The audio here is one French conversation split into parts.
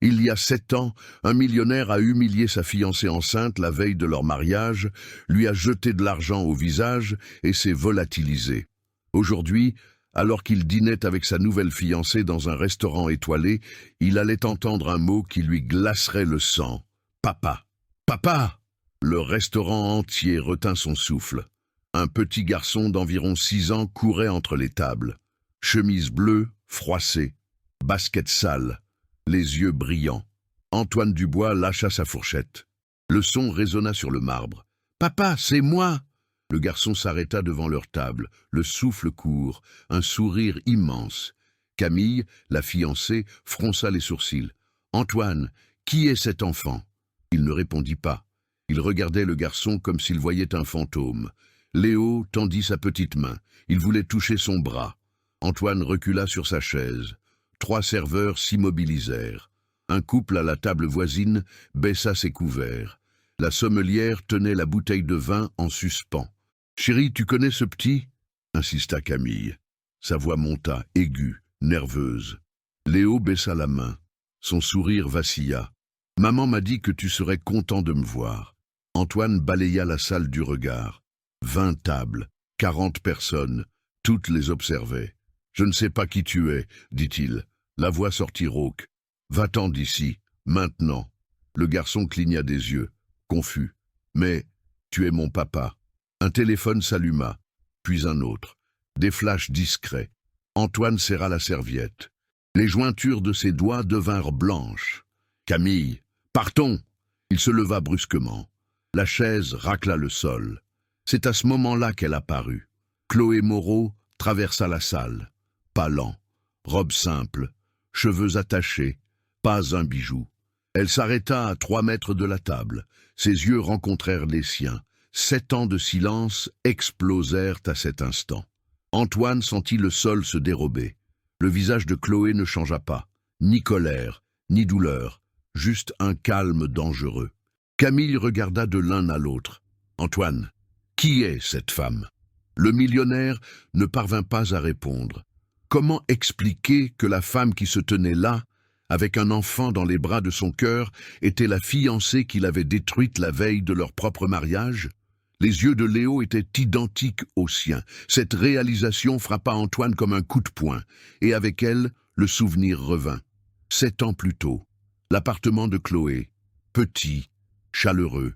Il y a 7 ans, un millionnaire a humilié sa fiancée enceinte la veille de leur mariage, lui a jeté de l'argent au visage et s'est volatilisé. Aujourd'hui, alors qu'il dînait avec sa nouvelle fiancée dans un restaurant étoilé, il allait entendre un mot qui lui glacerait le sang. « Papa! Papa !» Le restaurant entier retint son souffle. Un petit garçon d'environ 6 ans courait entre les tables. Chemise bleue, froissée, basket sale, les yeux brillants. Antoine Dubois lâcha sa fourchette. Le son résonna sur le marbre. « Papa, c'est moi !» Le garçon s'arrêta devant leur table, le souffle court, un sourire immense. Camille, la fiancée, fronça les sourcils. « Antoine, qui est cet enfant ?» Il ne répondit pas. Il regardait le garçon comme s'il voyait un fantôme. Léo tendit sa petite main. Il voulait toucher son bras. Antoine recula sur sa chaise. 3 serveurs s'immobilisèrent. Un couple à la table voisine baissa ses couverts. La sommelière tenait la bouteille de vin en suspens. « Chérie, tu connais ce petit ?» insista Camille. Sa voix monta, aiguë, nerveuse. Léo baissa la main. Son sourire vacilla. « Maman m'a dit que tu serais content de me voir. » Antoine balaya la salle du regard. 20 tables, 40 personnes, toutes les observaient. « Je ne sais pas qui tu es, dit-il. La voix sortit rauque. « Va-t'en d'ici, maintenant. » Le garçon cligna des yeux, confus. « Mais tu es mon papa. » Un téléphone s'alluma, puis un autre. Des flashs discrets. Antoine serra la serviette. Les jointures de ses doigts devinrent blanches. « Camille, partons !» Il se leva brusquement. La chaise racla le sol. C'est à ce moment-là qu'elle apparut. Chloé Moreau traversa la salle. Pas lent, robe simple, cheveux attachés, pas un bijou. Elle s'arrêta à 3 mètres de la table. Ses yeux rencontrèrent les siens. 7 ans de silence explosèrent à cet instant. Antoine sentit le sol se dérober. Le visage de Chloé ne changea pas. Ni colère, ni douleur, juste un calme dangereux. Camille regarda de l'un à l'autre. « Antoine, qui est cette femme ?» Le millionnaire ne parvint pas à répondre. Comment expliquer que la femme qui se tenait là, avec un enfant dans les bras de son cœur, était la fiancée qu'il avait détruite la veille de leur propre mariage? Les yeux de Léo étaient identiques aux siens. Cette réalisation frappa Antoine comme un coup de poing, et avec elle, le souvenir revint. 7 ans plus tôt, l'appartement de Chloé, petit, chaleureux,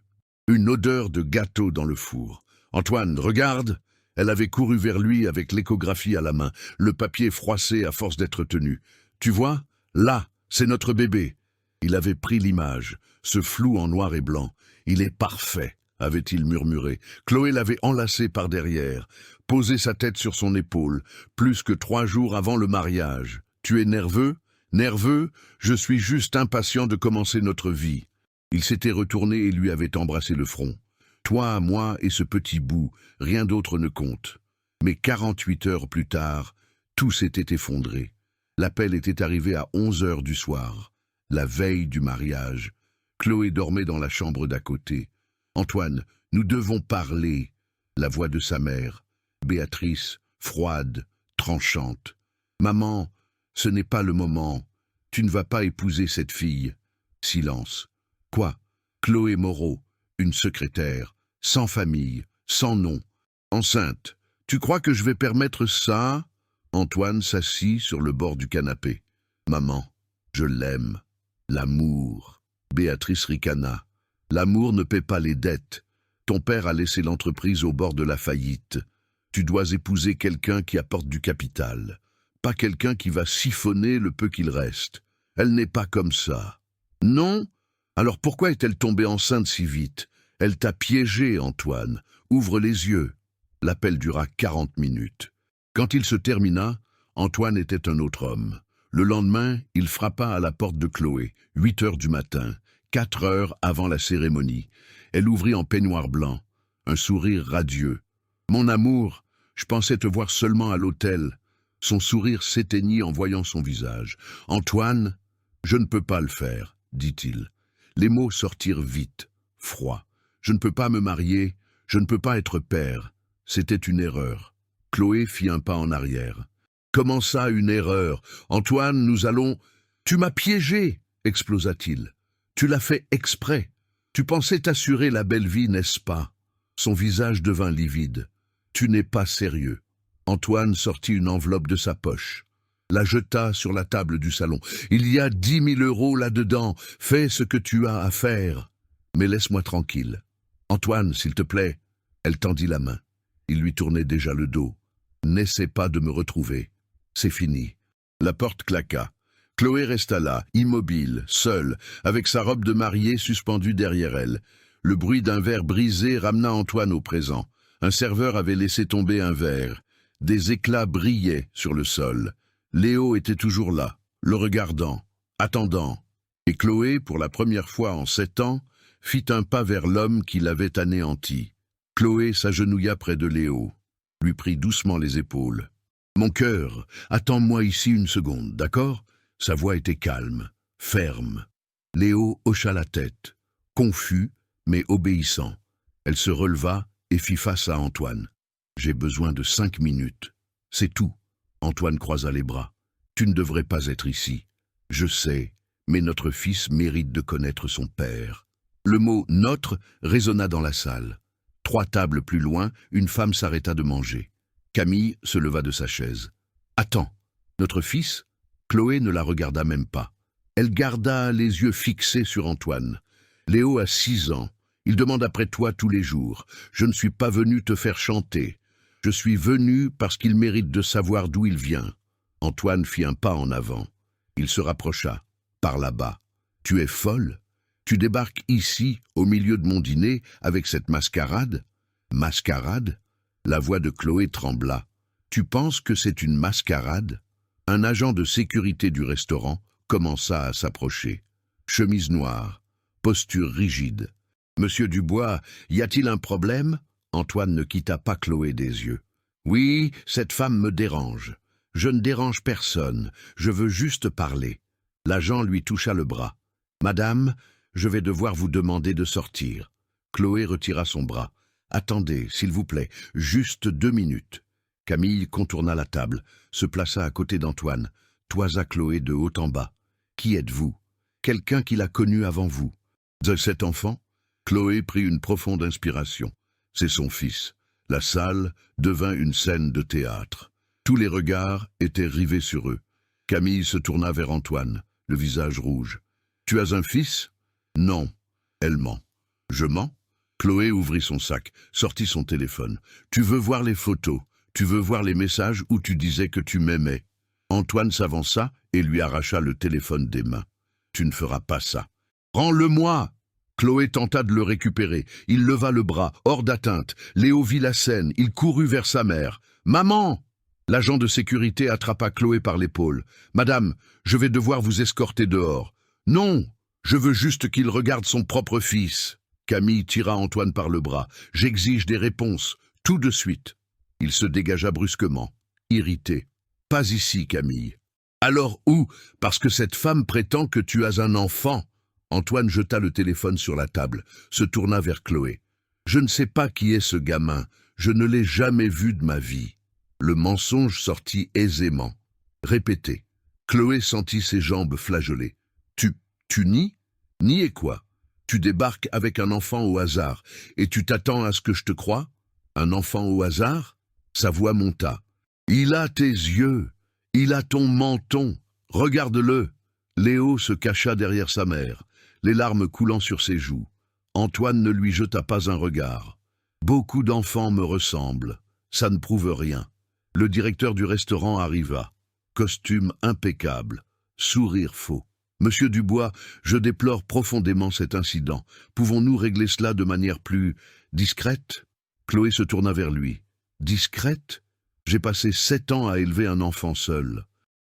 une odeur de gâteau dans le four. « Antoine, regarde !» Elle avait couru vers lui avec l'échographie à la main, le papier froissé à force d'être tenu. « Tu vois, là, c'est notre bébé. » Il avait pris l'image, ce flou en noir et blanc. « Il est parfait !» avait-il murmuré. Chloé l'avait enlacé par derrière, posé sa tête sur son épaule, plus que 3 jours avant le mariage. « Tu es nerveux ? Nerveux ? Je suis juste impatient de commencer notre vie. » Il s'était retourné et lui avait embrassé le front. « Toi, moi et ce petit bout, rien d'autre ne compte. » Mais 48 heures plus tard, tout s'était effondré. L'appel était arrivé à 11 heures du soir, la veille du mariage. Chloé dormait dans la chambre d'à côté. « Antoine, nous devons parler. » La voix de sa mère, Béatrice, froide, tranchante. « Maman, ce n'est pas le moment. Tu ne vas pas épouser cette fille. » Silence. « Quoi ? Chloé Moreau, une secrétaire, sans famille, sans nom, enceinte. Tu crois que je vais permettre ça ?» Antoine s'assit sur le bord du canapé. « Maman, je l'aime. L'amour. » Béatrice ricana. « L'amour ne paie pas les dettes. Ton père a laissé l'entreprise au bord de la faillite. Tu dois épouser quelqu'un qui apporte du capital, pas quelqu'un qui va siphonner le peu qu'il reste. Elle n'est pas comme ça. » « Non ? Alors pourquoi est-elle tombée enceinte si vite ? Elle t'a piégé, Antoine. Ouvre les yeux. » L'appel dura 40 minutes. Quand il se termina, Antoine était un autre homme. Le lendemain, il frappa à la porte de Chloé, 8 heures du matin, 4 heures avant la cérémonie. Elle ouvrit en peignoir blanc, un sourire radieux. « Mon amour, je pensais te voir seulement à l'hôtel. » Son sourire s'éteignit en voyant son visage. « Antoine, je ne peux pas le faire, » dit-il. Les mots sortirent vite, froids. « Je ne peux pas me marier, je ne peux pas être père. » C'était une erreur. Chloé fit un pas en arrière. « Comment ça, une erreur ? Antoine, nous allons... » « Tu m'as piégé !» explosa-t-il. Tu l'as fait exprès. Tu pensais t'assurer la belle vie, n'est-ce pas? Son visage devint livide. Tu n'es pas sérieux. Antoine sortit une enveloppe de sa poche, la jeta sur la table du salon. Il y a 10 000 € là-dedans. Fais ce que tu as à faire. Mais laisse-moi tranquille. Antoine, s'il te plaît. Elle tendit la main. Il lui tournait déjà le dos. N'essaie pas de me retrouver. C'est fini. La porte claqua. Chloé resta là, immobile, seule, avec sa robe de mariée suspendue derrière elle. Le bruit d'un verre brisé ramena Antoine au présent. Un serveur avait laissé tomber un verre. Des éclats brillaient sur le sol. Léo était toujours là, le regardant, attendant. Et Chloé, pour la première fois en 7 ans, fit un pas vers l'homme qui l'avait anéanti. Chloé s'agenouilla près de Léo, lui prit doucement les épaules. « Mon cœur, attends-moi ici une seconde, d'accord ?» Sa voix était calme, ferme. Léo hocha la tête, confus, mais obéissant. Elle se releva et fit face à Antoine. « J'ai besoin de 5 minutes. C'est tout. » Antoine croisa les bras. « Tu ne devrais pas être ici. Je sais, mais notre fils mérite de connaître son père. » Le mot « notre » résonna dans la salle. 3 tables plus loin, une femme s'arrêta de manger. Camille se leva de sa chaise. « Attends, notre fils ?» Chloé ne la regarda même pas. Elle garda les yeux fixés sur Antoine. « Léo a 6 ans. Il demande après toi tous les jours. Je ne suis pas venu te faire chanter. Je suis venu parce qu'il mérite de savoir d'où il vient. » Antoine fit un pas en avant. Il se rapprocha. « Par là-bas. Tu es folle? Tu débarques ici, au milieu de mon dîner, avec cette mascarade? » « Mascarade ?» La voix de Chloé trembla. « Tu penses que c'est une mascarade ?» Un agent de sécurité du restaurant commença à s'approcher. Chemise noire, posture rigide. « Monsieur Dubois, y a-t-il un problème ?» Antoine ne quitta pas Chloé des yeux. « Oui, cette femme me dérange. Je ne dérange personne, je veux juste parler. » L'agent lui toucha le bras. « Madame, je vais devoir vous demander de sortir. » Chloé retira son bras. « Attendez, s'il vous plaît, juste 2 minutes. » Camille contourna la table, se plaça à côté d'Antoine, toisa Chloé de haut en bas. « Qui êtes-vous? Quelqu'un qui l'a connu avant vous. » De cet enfant? Chloé prit une profonde inspiration. C'est son fils. La salle devint une scène de théâtre. Tous les regards étaient rivés sur eux. Camille se tourna vers Antoine, le visage rouge. « Tu as un fils? » « Non. » Elle ment. « Je mens ?» Chloé ouvrit son sac, sortit son téléphone. « Tu veux voir les photos? Tu veux voir les messages où tu disais que tu m'aimais ?» Antoine s'avança et lui arracha le téléphone des mains. « Tu ne feras pas ça. »« Rends-le-moi !» Chloé tenta de le récupérer. Il leva le bras, hors d'atteinte. Léo vit la scène. Il courut vers sa mère. « Maman !» L'agent de sécurité attrapa Chloé par l'épaule. « Madame, je vais devoir vous escorter dehors. »« Non, je veux juste qu'il regarde son propre fils. » Camille tira Antoine par le bras. « J'exige des réponses, tout de suite. » Il se dégagea brusquement, irrité. « Pas ici, Camille. »« Alors où? Parce que cette femme prétend que tu as un enfant. » Antoine jeta le téléphone sur la table, se tourna vers Chloé. « Je ne sais pas qui est ce gamin. Je ne l'ai jamais vu de ma vie. » Le mensonge sortit aisément. Répété. Chloé sentit ses jambes flageoler. « Tu nies? Nier quoi? Tu débarques avec un enfant au hasard, et tu t'attends à ce que je te croie? Un enfant au hasard ?» Sa voix monta. « Il a tes yeux, il a ton menton, regarde-le !» Léo se cacha derrière sa mère, les larmes coulant sur ses joues. Antoine ne lui jeta pas un regard. « Beaucoup d'enfants me ressemblent, ça ne prouve rien. » Le directeur du restaurant arriva. Costume impeccable, sourire faux. « Monsieur Dubois, je déplore profondément cet incident. Pouvons-nous régler cela de manière plus discrète ?» Chloé se tourna vers lui. « Discrète? J'ai passé 7 ans à élever un enfant seul. »«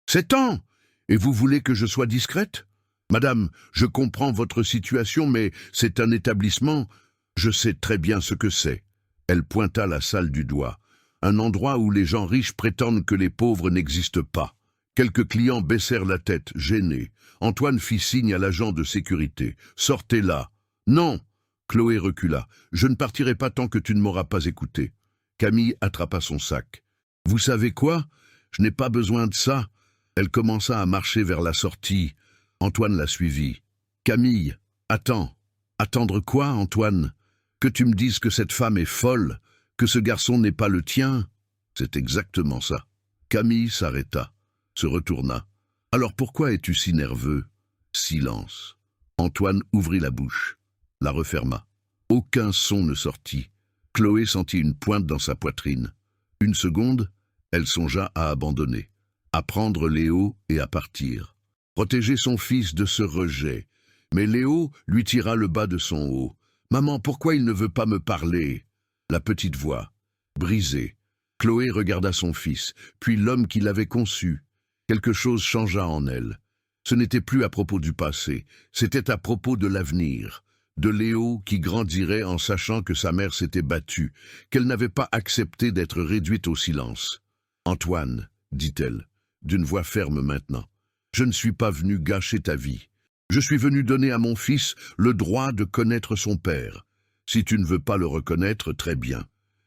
7 ans? Et vous voulez que je sois discrète? Madame, je comprends votre situation, mais c'est un établissement. Je sais très bien ce que c'est. » Elle pointa la salle du doigt. Un endroit où les gens riches prétendent que les pauvres n'existent pas. Quelques clients baissèrent la tête, gênés. Antoine fit signe à l'agent de sécurité. « Sortez là !»« Non !» Chloé recula. « Je ne partirai pas tant que tu ne m'auras pas écouté. » Camille attrapa son sac. « Vous savez quoi? Je n'ai pas besoin de ça. » Elle commença à marcher vers la sortie. Antoine la suivit. Camille, attends. Attendre quoi, Antoine? Que tu me dises que cette femme est folle, que ce garçon n'est pas le tien? C'est exactement ça. Camille s'arrêta, se retourna. Alors pourquoi es-tu si nerveux? Silence. Antoine ouvrit la bouche, la referma. Aucun son ne sortit. Chloé sentit une pointe dans sa poitrine. Une seconde, elle songea à abandonner, à prendre Léo et à partir. Protéger son fils de ce rejet. Mais Léo lui tira le bas de son haut. « Maman, pourquoi il ne veut pas me parler ?» La petite voix, brisée. Chloé regarda son fils, puis l'homme qui l'avait conçu. Quelque chose changea en elle. Ce n'était plus à propos du passé, c'était à propos de l'avenir. De Léo qui grandirait en sachant que sa mère s'était battue, qu'elle n'avait pas accepté d'être réduite au silence. « Antoine, dit-elle, d'une voix ferme maintenant, je ne suis pas venu gâcher ta vie. Je suis venu donner à mon fils le droit de connaître son père. Si tu ne veux pas le reconnaître, très bien.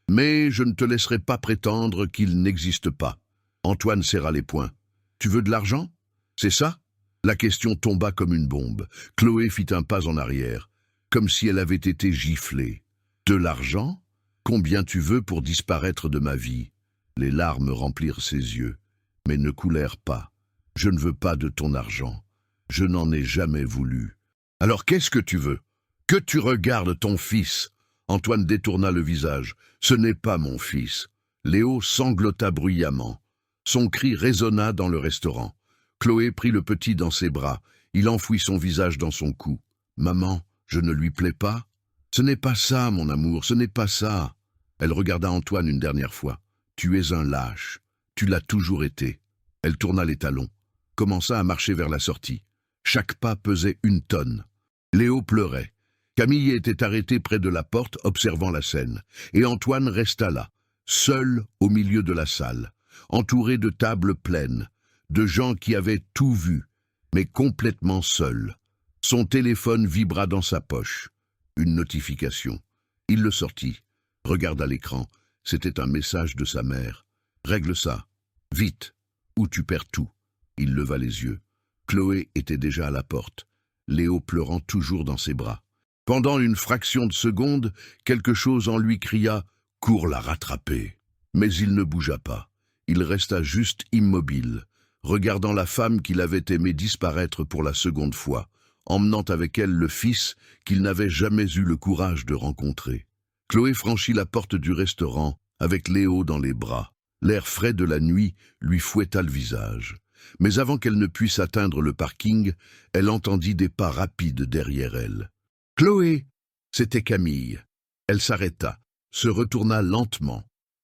Mais je ne te laisserai pas prétendre qu'il n'existe pas. » Antoine serra les poings. « Tu veux de l'argent? C'est ça ?» La question tomba comme une bombe. Chloé fit un pas en arrière, comme si elle avait été giflée. « De l'argent? Combien tu veux pour disparaître de ma vie ?» Les larmes remplirent ses yeux, mais ne coulèrent pas. « Je ne veux pas de ton argent. Je n'en ai jamais voulu. »« Alors qu'est-ce que tu veux? Que tu regardes ton fils ?» Antoine détourna le visage. « Ce n'est pas mon fils. » Léo sanglota bruyamment. Son cri résonna dans le restaurant. Chloé prit le petit dans ses bras. Il enfouit son visage dans son cou. « Maman, je ne lui plais pas? »« Ce n'est pas ça, mon amour, ce n'est pas ça. » Elle regarda Antoine une dernière fois. « Tu es un lâche. Tu l'as toujours été. » Elle tourna les talons, commença à marcher vers la sortie. Chaque pas pesait 1 tonne. Léo pleurait. Camille était arrêtée près de la porte, observant la scène. Et Antoine resta là, seul au milieu de la salle, entouré de tables pleines, de gens qui avaient tout vu, mais complètement seul. Son téléphone vibra dans sa poche. Une notification. Il le sortit, regarda l'écran. C'était un message de sa mère. « Règle ça. Vite, ou tu perds tout. » Il leva les yeux. Chloé était déjà à la porte, Léo pleurant toujours dans ses bras. Pendant une fraction de seconde, quelque chose en lui cria « Cours la rattraper !» Mais il ne bougea pas. Il resta juste immobile, regardant la femme qu'il avait aimée disparaître pour la seconde fois, emmenant avec elle le fils qu'il n'avait jamais eu le courage de rencontrer. Chloé franchit la porte du restaurant avec Léo dans les bras. L'air frais de la nuit lui fouetta le visage. Mais avant qu'elle ne puisse atteindre le parking, elle entendit des pas rapides derrière elle. « Chloé !» C'était Camille. Elle s'arrêta, se retourna lentement.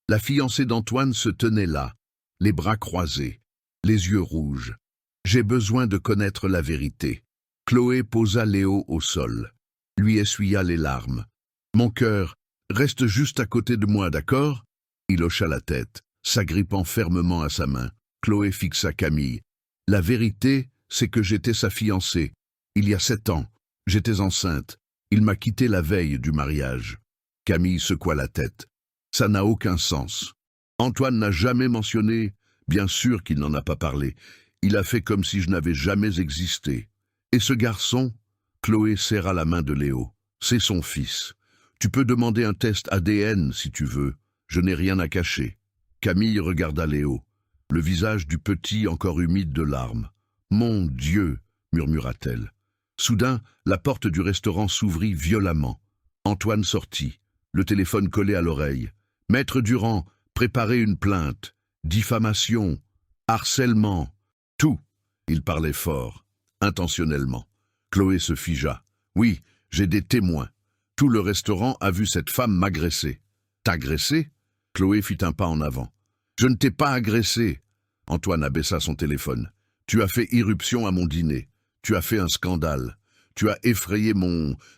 La fiancée d'Antoine se tenait là, les bras croisés, les yeux rouges. « J'ai besoin de connaître la vérité. » Chloé posa Léo au sol, lui essuya les larmes. « Mon cœur, reste juste à côté de moi, d'accord ?» Il hocha la tête, s'agrippant fermement à sa main. Chloé fixa Camille. « La vérité, c'est que j'étais sa fiancée. Il y a 7 ans, j'étais enceinte. Il m'a quitté la veille du mariage. » Camille secoua la tête. « Ça n'a aucun sens. Antoine n'a jamais mentionné, bien sûr qu'il n'en a pas parlé. Il a fait comme si je n'avais jamais existé. Et ce garçon ?» Chloé serra la main de Léo. « C'est son fils. Tu peux demander un test ADN si tu veux. Je n'ai rien à cacher. » Camille regarda Léo, le visage du petit encore humide de larmes. « Mon Dieu !» murmura-t-elle. Soudain, la porte du restaurant s'ouvrit violemment. Antoine sortit, le téléphone collé à l'oreille. « Maître Durand, préparez une plainte. Diffamation, harcèlement, tout. » Il parlait fort, intentionnellement. Chloé se figea. « Oui, j'ai des témoins. Tout le restaurant a vu cette femme m'agresser. »« T'agresser ?» Chloé fit un pas en avant. « Je ne t'ai pas agressé. » Antoine abaissa son téléphone. « Tu as fait irruption à mon dîner. Tu as fait un scandale. Tu as effrayé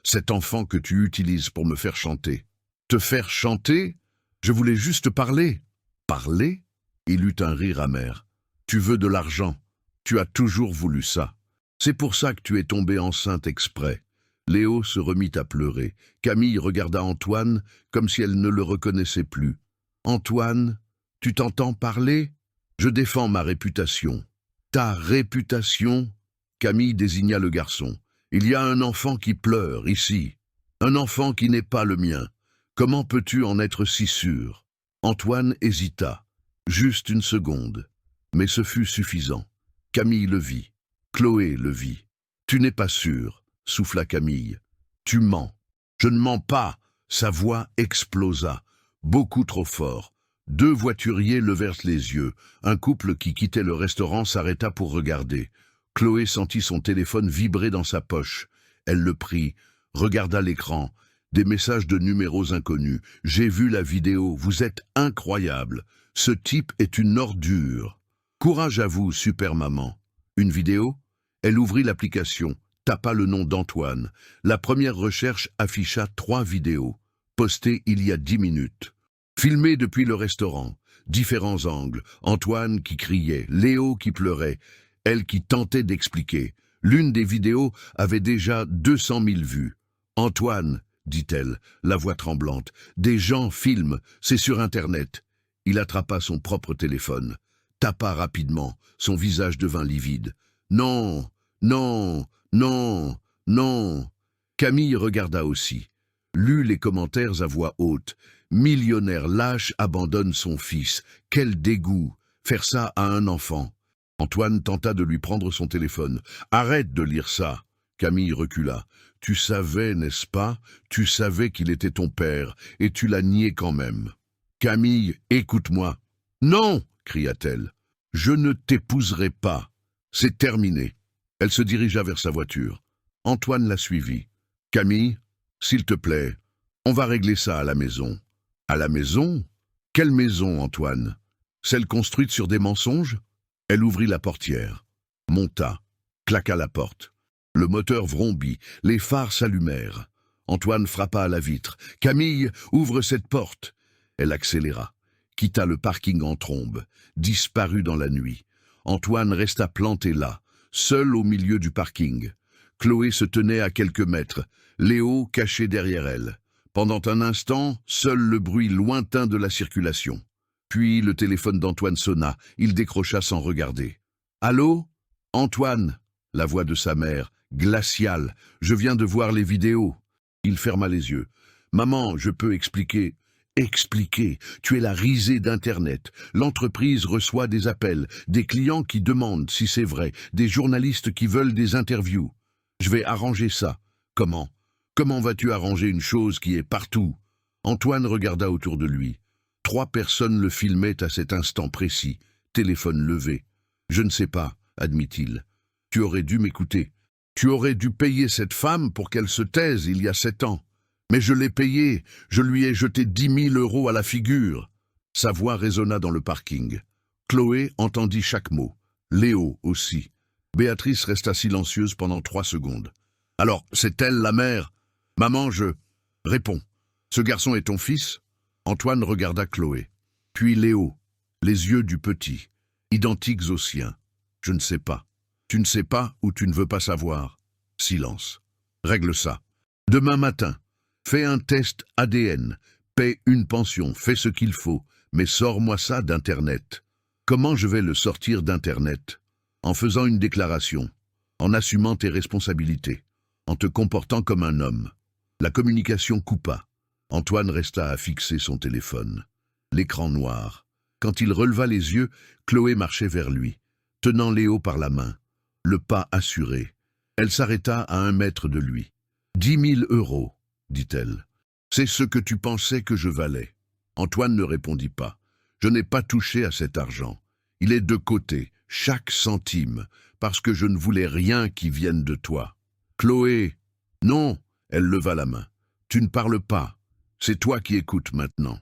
cet enfant que tu utilises pour me faire chanter. »« Te faire chanter ? Je voulais juste parler. »« Parler ?» Il eut un rire amer. « Tu veux de l'argent. Tu as toujours voulu ça. C'est pour ça que tu es tombée enceinte exprès. » Léo se remit à pleurer. Camille regarda Antoine comme si elle ne le reconnaissait plus. « Antoine, tu t'entends parler ? Je défends ma réputation. » « Ta réputation ? Camille désigna le garçon. « Il y a un enfant qui pleure, ici. Un enfant qui n'est pas le mien. Comment peux-tu en être si sûr ?» Antoine hésita. Juste une seconde. Mais ce fut suffisant. Camille le vit. Chloé le vit. « Tu n'es pas sûr, » souffla Camille. « Tu mens. »« Je ne mens pas !» Sa voix explosa. Beaucoup trop fort. Deux voituriers levèrent les yeux. Un couple qui quittait le restaurant s'arrêta pour regarder. Chloé sentit son téléphone vibrer dans sa poche. Elle le prit, regarda l'écran. Des messages de numéros inconnus. « J'ai vu la vidéo, vous êtes incroyable. Ce type est une ordure. Courage à vous, super maman. » Une vidéo? Elle ouvrit l'application, tapa le nom d'Antoine. La première recherche afficha 3 vidéos, postées il y a 10 minutes. Filmées depuis le restaurant, différents angles, Antoine qui criait, Léo qui pleurait, elle qui tentait d'expliquer. L'une des vidéos avait déjà 200 000 vues. « Antoine, dit-elle, la voix tremblante, des gens filment, c'est sur Internet. » Il attrapa son propre téléphone, tapa rapidement, son visage devint livide. « Non, non, non, non !» Camille regarda aussi, lut les commentaires à voix haute. « Millionnaire lâche abandonne son fils. Quel dégoût! Faire ça à un enfant !» Antoine tenta de lui prendre son téléphone. « Arrête de lire ça !» Camille recula. « Tu savais, n'est-ce pas? Tu savais qu'il était ton père, et tu l'as nié quand même. »« Camille, écoute-moi. »« Non !» cria-t-elle. « Je ne t'épouserai pas. C'est terminé. » Elle se dirigea vers sa voiture. Antoine la suivit. « Camille, s'il te plaît, on va régler ça à la maison. »« À la maison? Quelle maison, Antoine? Celle construite sur des mensonges ?» Elle ouvrit la portière, monta, claqua la porte. Le moteur vrombit, les phares s'allumèrent. Antoine frappa à la vitre. « Camille, ouvre cette porte !» Elle accéléra, quitta le parking en trombe, disparut dans la nuit. Antoine resta planté là, seul au milieu du parking. Chloé se tenait à quelques mètres, Léo caché derrière elle. Pendant un instant, seul le bruit lointain de la circulation. Puis le téléphone d'Antoine sonna, il décrocha sans regarder. « Allô? Antoine ?» La voix de sa mère, glaciale. « Je viens de voir les vidéos. » Il ferma les yeux. « Maman, je peux expliquer. »« Expliquer. Tu es la risée d'Internet. L'entreprise reçoit des appels, des clients qui demandent si c'est vrai, des journalistes qui veulent des interviews. Je vais arranger ça. Comment? Comment vas-tu arranger une chose qui est partout ?» Antoine regarda autour de lui. 3 personnes le filmaient à cet instant précis, téléphone levé. « Je ne sais pas, » admit-il. « Tu aurais dû m'écouter. Tu aurais dû payer cette femme pour qu'elle se taise il y a 7 ans. Mais je l'ai payée, je lui ai jeté 10 000 € à la figure. » Sa voix résonna dans le parking. Chloé entendit chaque mot. Léo aussi. Béatrice resta silencieuse pendant 3 secondes. « Alors, c'est elle la mère? Maman, je... » « Réponds. Ce garçon est ton fils ?» Antoine regarda Chloé. Puis Léo, les yeux du petit, identiques aux siens. « Je ne sais pas. Tu ne sais pas ou tu ne veux pas savoir. » Silence. « Règle ça. Demain matin, fais un test ADN, paie une pension, fais ce qu'il faut, mais sors-moi ça d'Internet. » Comment je vais le sortir d'Internet? En faisant une déclaration, en assumant tes responsabilités, en te comportant comme un homme. La communication coupa. Antoine resta à fixer son téléphone. L'écran noir. Quand il releva les yeux, Chloé marchait vers lui, tenant Léo par la main, le pas assuré. Elle s'arrêta à 1 mètre de lui. « 10 000 €, dit-elle. C'est ce que tu pensais que je valais. » Antoine ne répondit pas. « Je n'ai pas touché à cet argent. Il est de côté, chaque centime, parce que je ne voulais rien qui vienne de toi. »« Chloé !» ?»« Non !» Elle leva la main. « Tu ne parles pas. C'est toi qui écoutes maintenant. »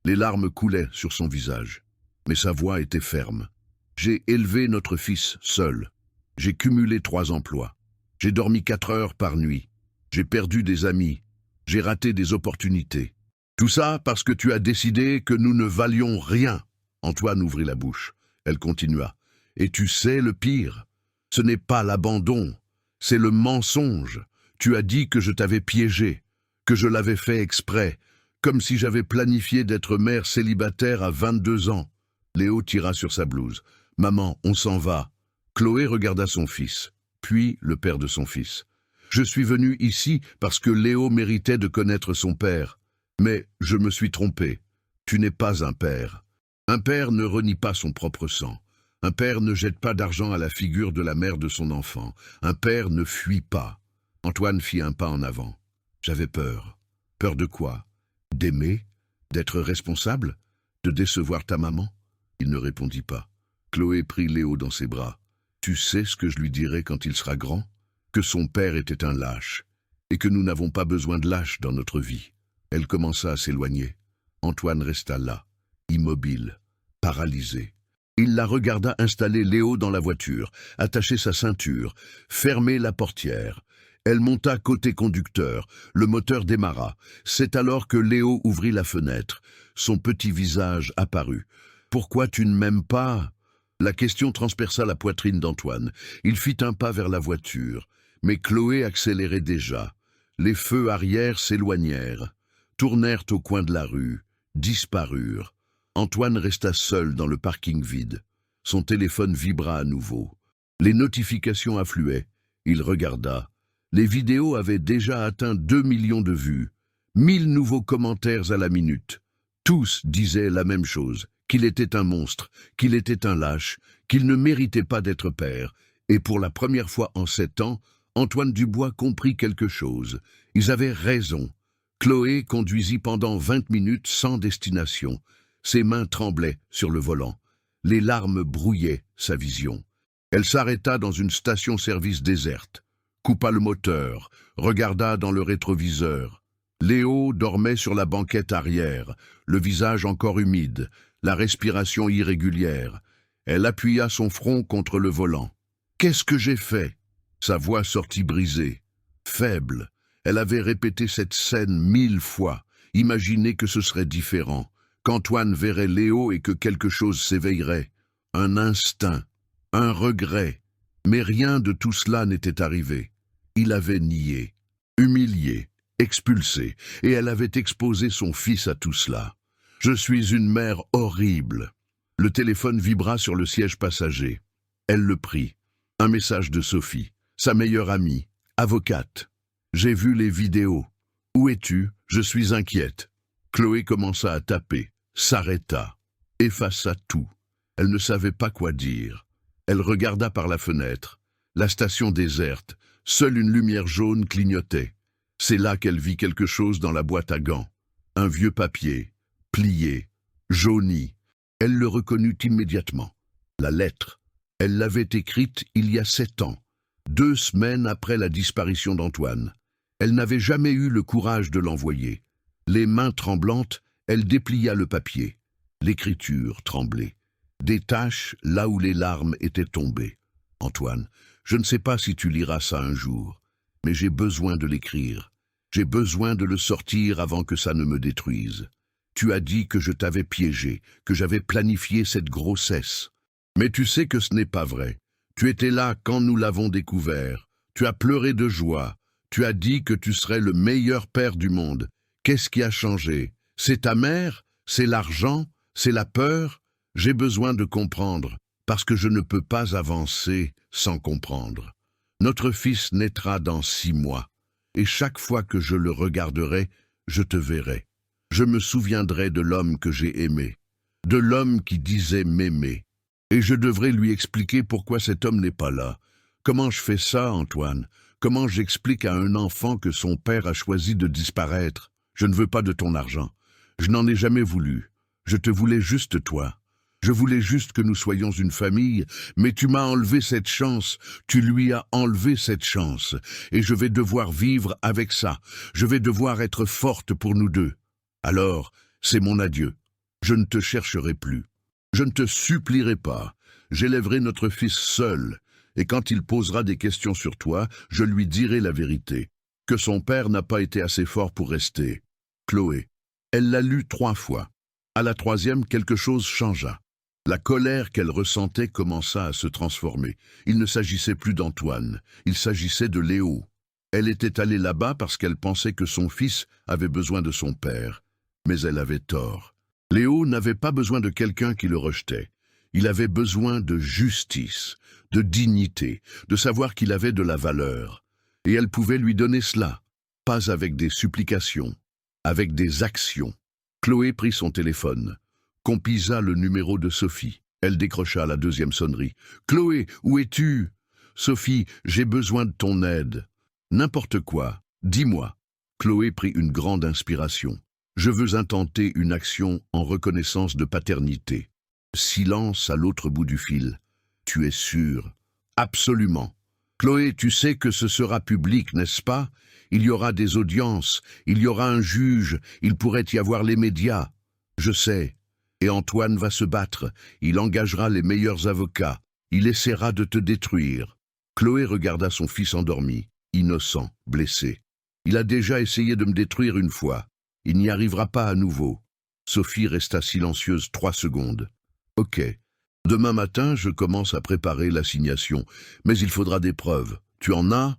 Les larmes coulaient sur son visage, mais sa voix était ferme. « J'ai élevé notre fils seul. J'ai cumulé 3 emplois. J'ai dormi 4 heures par nuit. J'ai perdu des amis. J'ai raté des opportunités. Tout ça parce que tu as décidé que nous ne valions rien. » Antoine ouvrit la bouche. Elle continua. « Et tu sais le pire? Ce n'est pas l'abandon, c'est le mensonge. Tu as dit que je t'avais piégé, que je l'avais fait exprès, comme si j'avais planifié d'être mère célibataire à 22 ans. » Léo tira sur sa blouse. « Maman, on s'en va. » Chloé regarda son fils. puis le père de son fils. Je suis venu ici parce que Léo méritait de connaître son père. Mais je me suis trompé. Tu n'es pas un père. Un père ne renie pas son propre sang. Un père ne jette pas d'argent à la figure de la mère de son enfant. Un père ne fuit pas. Antoine fit un pas en avant. J'avais peur. Peur de quoi? D'aimer? D'être responsable? De décevoir ta maman? Il ne répondit pas. Chloé prit Léo dans ses bras. Tu sais ce que je lui dirai quand il sera grand? Que son père était un lâche, et que nous n'avons pas besoin de lâches dans notre vie. Elle commença à s'éloigner. Antoine resta là, immobile, paralysé. Il la regarda installer Léo dans la voiture, attacher sa ceinture, fermer la portière. Elle monta côté conducteur, le moteur démarra. C'est alors que Léo ouvrit la fenêtre. Son petit visage apparut. « Pourquoi tu ne m'aimes pas ?» La question transperça la poitrine d'Antoine. Il fit un pas vers la voiture, mais Chloé accélérait déjà. Les feux arrière s'éloignèrent, tournèrent au coin de la rue, disparurent. Antoine resta seul dans le parking vide. Son téléphone vibra à nouveau. Les notifications affluaient. Il regarda. Les vidéos avaient déjà atteint 2 millions de vues. 1000 nouveaux commentaires à la minute. Tous disaient la même chose, qu'il était un monstre, qu'il était un lâche, qu'il ne méritait pas d'être père. Et pour la première fois en 7 ans, Antoine Dubois comprit quelque chose. Ils avaient raison. Chloé conduisit pendant 20 minutes sans destination. Ses mains tremblaient sur le volant. Les larmes brouillaient sa vision. Elle s'arrêta dans une station-service déserte, coupa le moteur, regarda dans le rétroviseur. Léo dormait sur la banquette arrière, le visage encore humide, la respiration irrégulière. Elle appuya son front contre le volant. « Qu'est-ce que j'ai fait ?» Sa voix sortit brisée, faible. Elle avait répété cette scène 1000 fois, imaginé que ce serait différent, qu'Antoine verrait Léo et que quelque chose s'éveillerait. Un instinct, un regret. Mais rien de tout cela n'était arrivé. Il avait nié, humilié, expulsé, et elle avait exposé son fils à tout cela. « Je suis une mère horrible. » Le téléphone vibra sur le siège passager. Elle le prit. Un message de Sophie, sa meilleure amie, avocate. « J'ai vu les vidéos. Où es-tu? Je suis inquiète. » Chloé commença à taper, s'arrêta, effaça tout. Elle ne savait pas quoi dire. Elle regarda par la fenêtre. La station déserte, seule une lumière jaune clignotait. C'est là qu'elle vit quelque chose dans la boîte à gants. Un vieux papier, plié, jauni. Elle le reconnut immédiatement. La lettre. Elle l'avait écrite il y a 7 ans, 2 semaines après la disparition d'Antoine. Elle n'avait jamais eu le courage de l'envoyer. Les mains tremblantes, elle déplia le papier. L'écriture tremblait. Des taches là où les larmes étaient tombées. « Antoine, je ne sais pas si tu liras ça un jour, mais j'ai besoin de l'écrire. J'ai besoin de le sortir avant que ça ne me détruise. Tu as dit que je t'avais piégé, que j'avais planifié cette grossesse. Mais tu sais que ce n'est pas vrai. Tu étais là quand nous l'avons découvert. Tu as pleuré de joie. Tu as dit que tu serais le meilleur père du monde. Qu'est-ce qui a changé? C'est ta mère? C'est l'argent? C'est la peur? J'ai besoin de comprendre, parce que je ne peux pas avancer sans comprendre. Notre fils naîtra dans 6 mois, et chaque fois que je le regarderai, je te verrai. Je me souviendrai de l'homme que j'ai aimé, de l'homme qui disait m'aimer. Et je devrais lui expliquer pourquoi cet homme n'est pas là. Comment je fais ça, Antoine? Comment j'explique à un enfant que son père a choisi de disparaître? Je ne veux pas de ton argent. Je n'en ai jamais voulu. Je te voulais juste toi. Je voulais juste que nous soyons une famille, mais tu m'as enlevé cette chance. Tu lui as enlevé cette chance. Et je vais devoir vivre avec ça. Je vais devoir être forte pour nous deux. Alors, c'est mon adieu. Je ne te chercherai plus. Je ne te supplierai pas. J'élèverai notre fils seul. Et quand il posera des questions sur toi, je lui dirai la vérité. Que son père n'a pas été assez fort pour rester. Chloé. Elle l'a lu 3 fois. À la 3e, quelque chose changea. La colère qu'elle ressentait commença à se transformer. Il ne s'agissait plus d'Antoine. Il s'agissait de Léo. Elle était allée là-bas parce qu'elle pensait que son fils avait besoin de son père. Mais elle avait tort. Léo n'avait pas besoin de quelqu'un qui le rejetait. Il avait besoin de justice de dignité, de savoir qu'il avait de la valeur. Et elle pouvait lui donner cela, pas avec des supplications, avec des actions. Chloé prit son téléphone, compisa le numéro de Sophie. Elle décrocha à la deuxième sonnerie. « Chloé, où es-tu ?»« Sophie, j'ai besoin de ton aide. »« N'importe quoi, dis-moi. » Chloé prit une grande inspiration. « Je veux intenter une action en reconnaissance de paternité. » Silence à l'autre bout du fil. « Tu es sûre ?»« Absolument. »« Chloé, tu sais que ce sera public, n'est-ce pas? Il y aura des audiences, il y aura un juge, il pourrait y avoir les médias. »« Je sais. Et Antoine va se battre, il engagera les meilleurs avocats, il essaiera de te détruire. » Chloé regarda son fils endormi, innocent, blessé. « Il a déjà essayé de me détruire une fois. Il n'y arrivera pas à nouveau. » Sophie resta silencieuse 3 secondes. « Ok. Demain matin, je commence à préparer l'assignation, mais il faudra des preuves. Tu en as? »«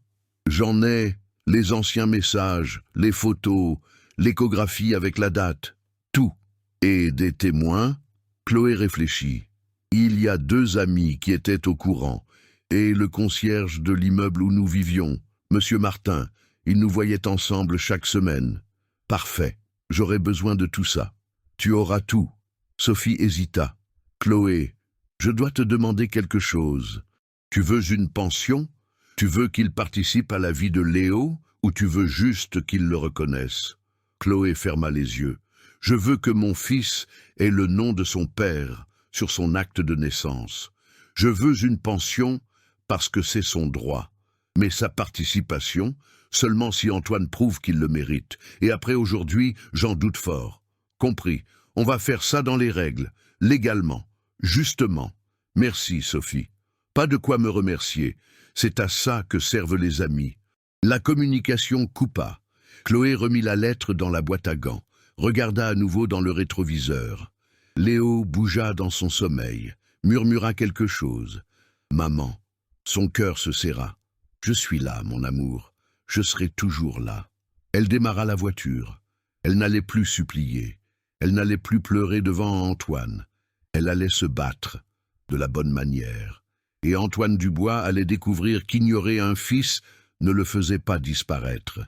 J'en ai. Les anciens messages, les photos, l'échographie avec la date. Tout. » « Et des témoins ?» Chloé réfléchit. « Il y a 2 amis qui étaient au courant, et le concierge de l'immeuble où nous vivions, Monsieur Martin. Ils nous voyaient ensemble chaque semaine. »« Parfait. J'aurai besoin de tout ça. »« Tu auras tout. » Sophie hésita. « Chloé, je dois te demander quelque chose. Tu veux une pension? Tu veux qu'il participe à la vie de Léo, ou tu veux juste qu'il le reconnaisse ?» Chloé ferma les yeux. « Je veux que mon fils ait le nom de son père sur son acte de naissance. Je veux une pension parce que c'est son droit. Mais sa participation, seulement si Antoine prouve qu'il le mérite. Et après aujourd'hui, j'en doute fort. Compris, on va faire ça dans les règles, légalement, justement. Merci, Sophie. Pas de quoi me remercier. C'est à ça que servent les amis. » La communication coupa. Chloé remit la lettre dans la boîte à gants, regarda à nouveau dans le rétroviseur. Léo bougea dans son sommeil, murmura quelque chose. « Maman. » Son cœur se serra. « Je suis là, mon amour. Je serai toujours là. » Elle démarra la voiture. Elle n'allait plus supplier. Elle n'allait plus pleurer devant Antoine. Elle allait se battre, de la bonne manière. Et Antoine Dubois allait découvrir qu'ignorer un fils ne le faisait pas disparaître.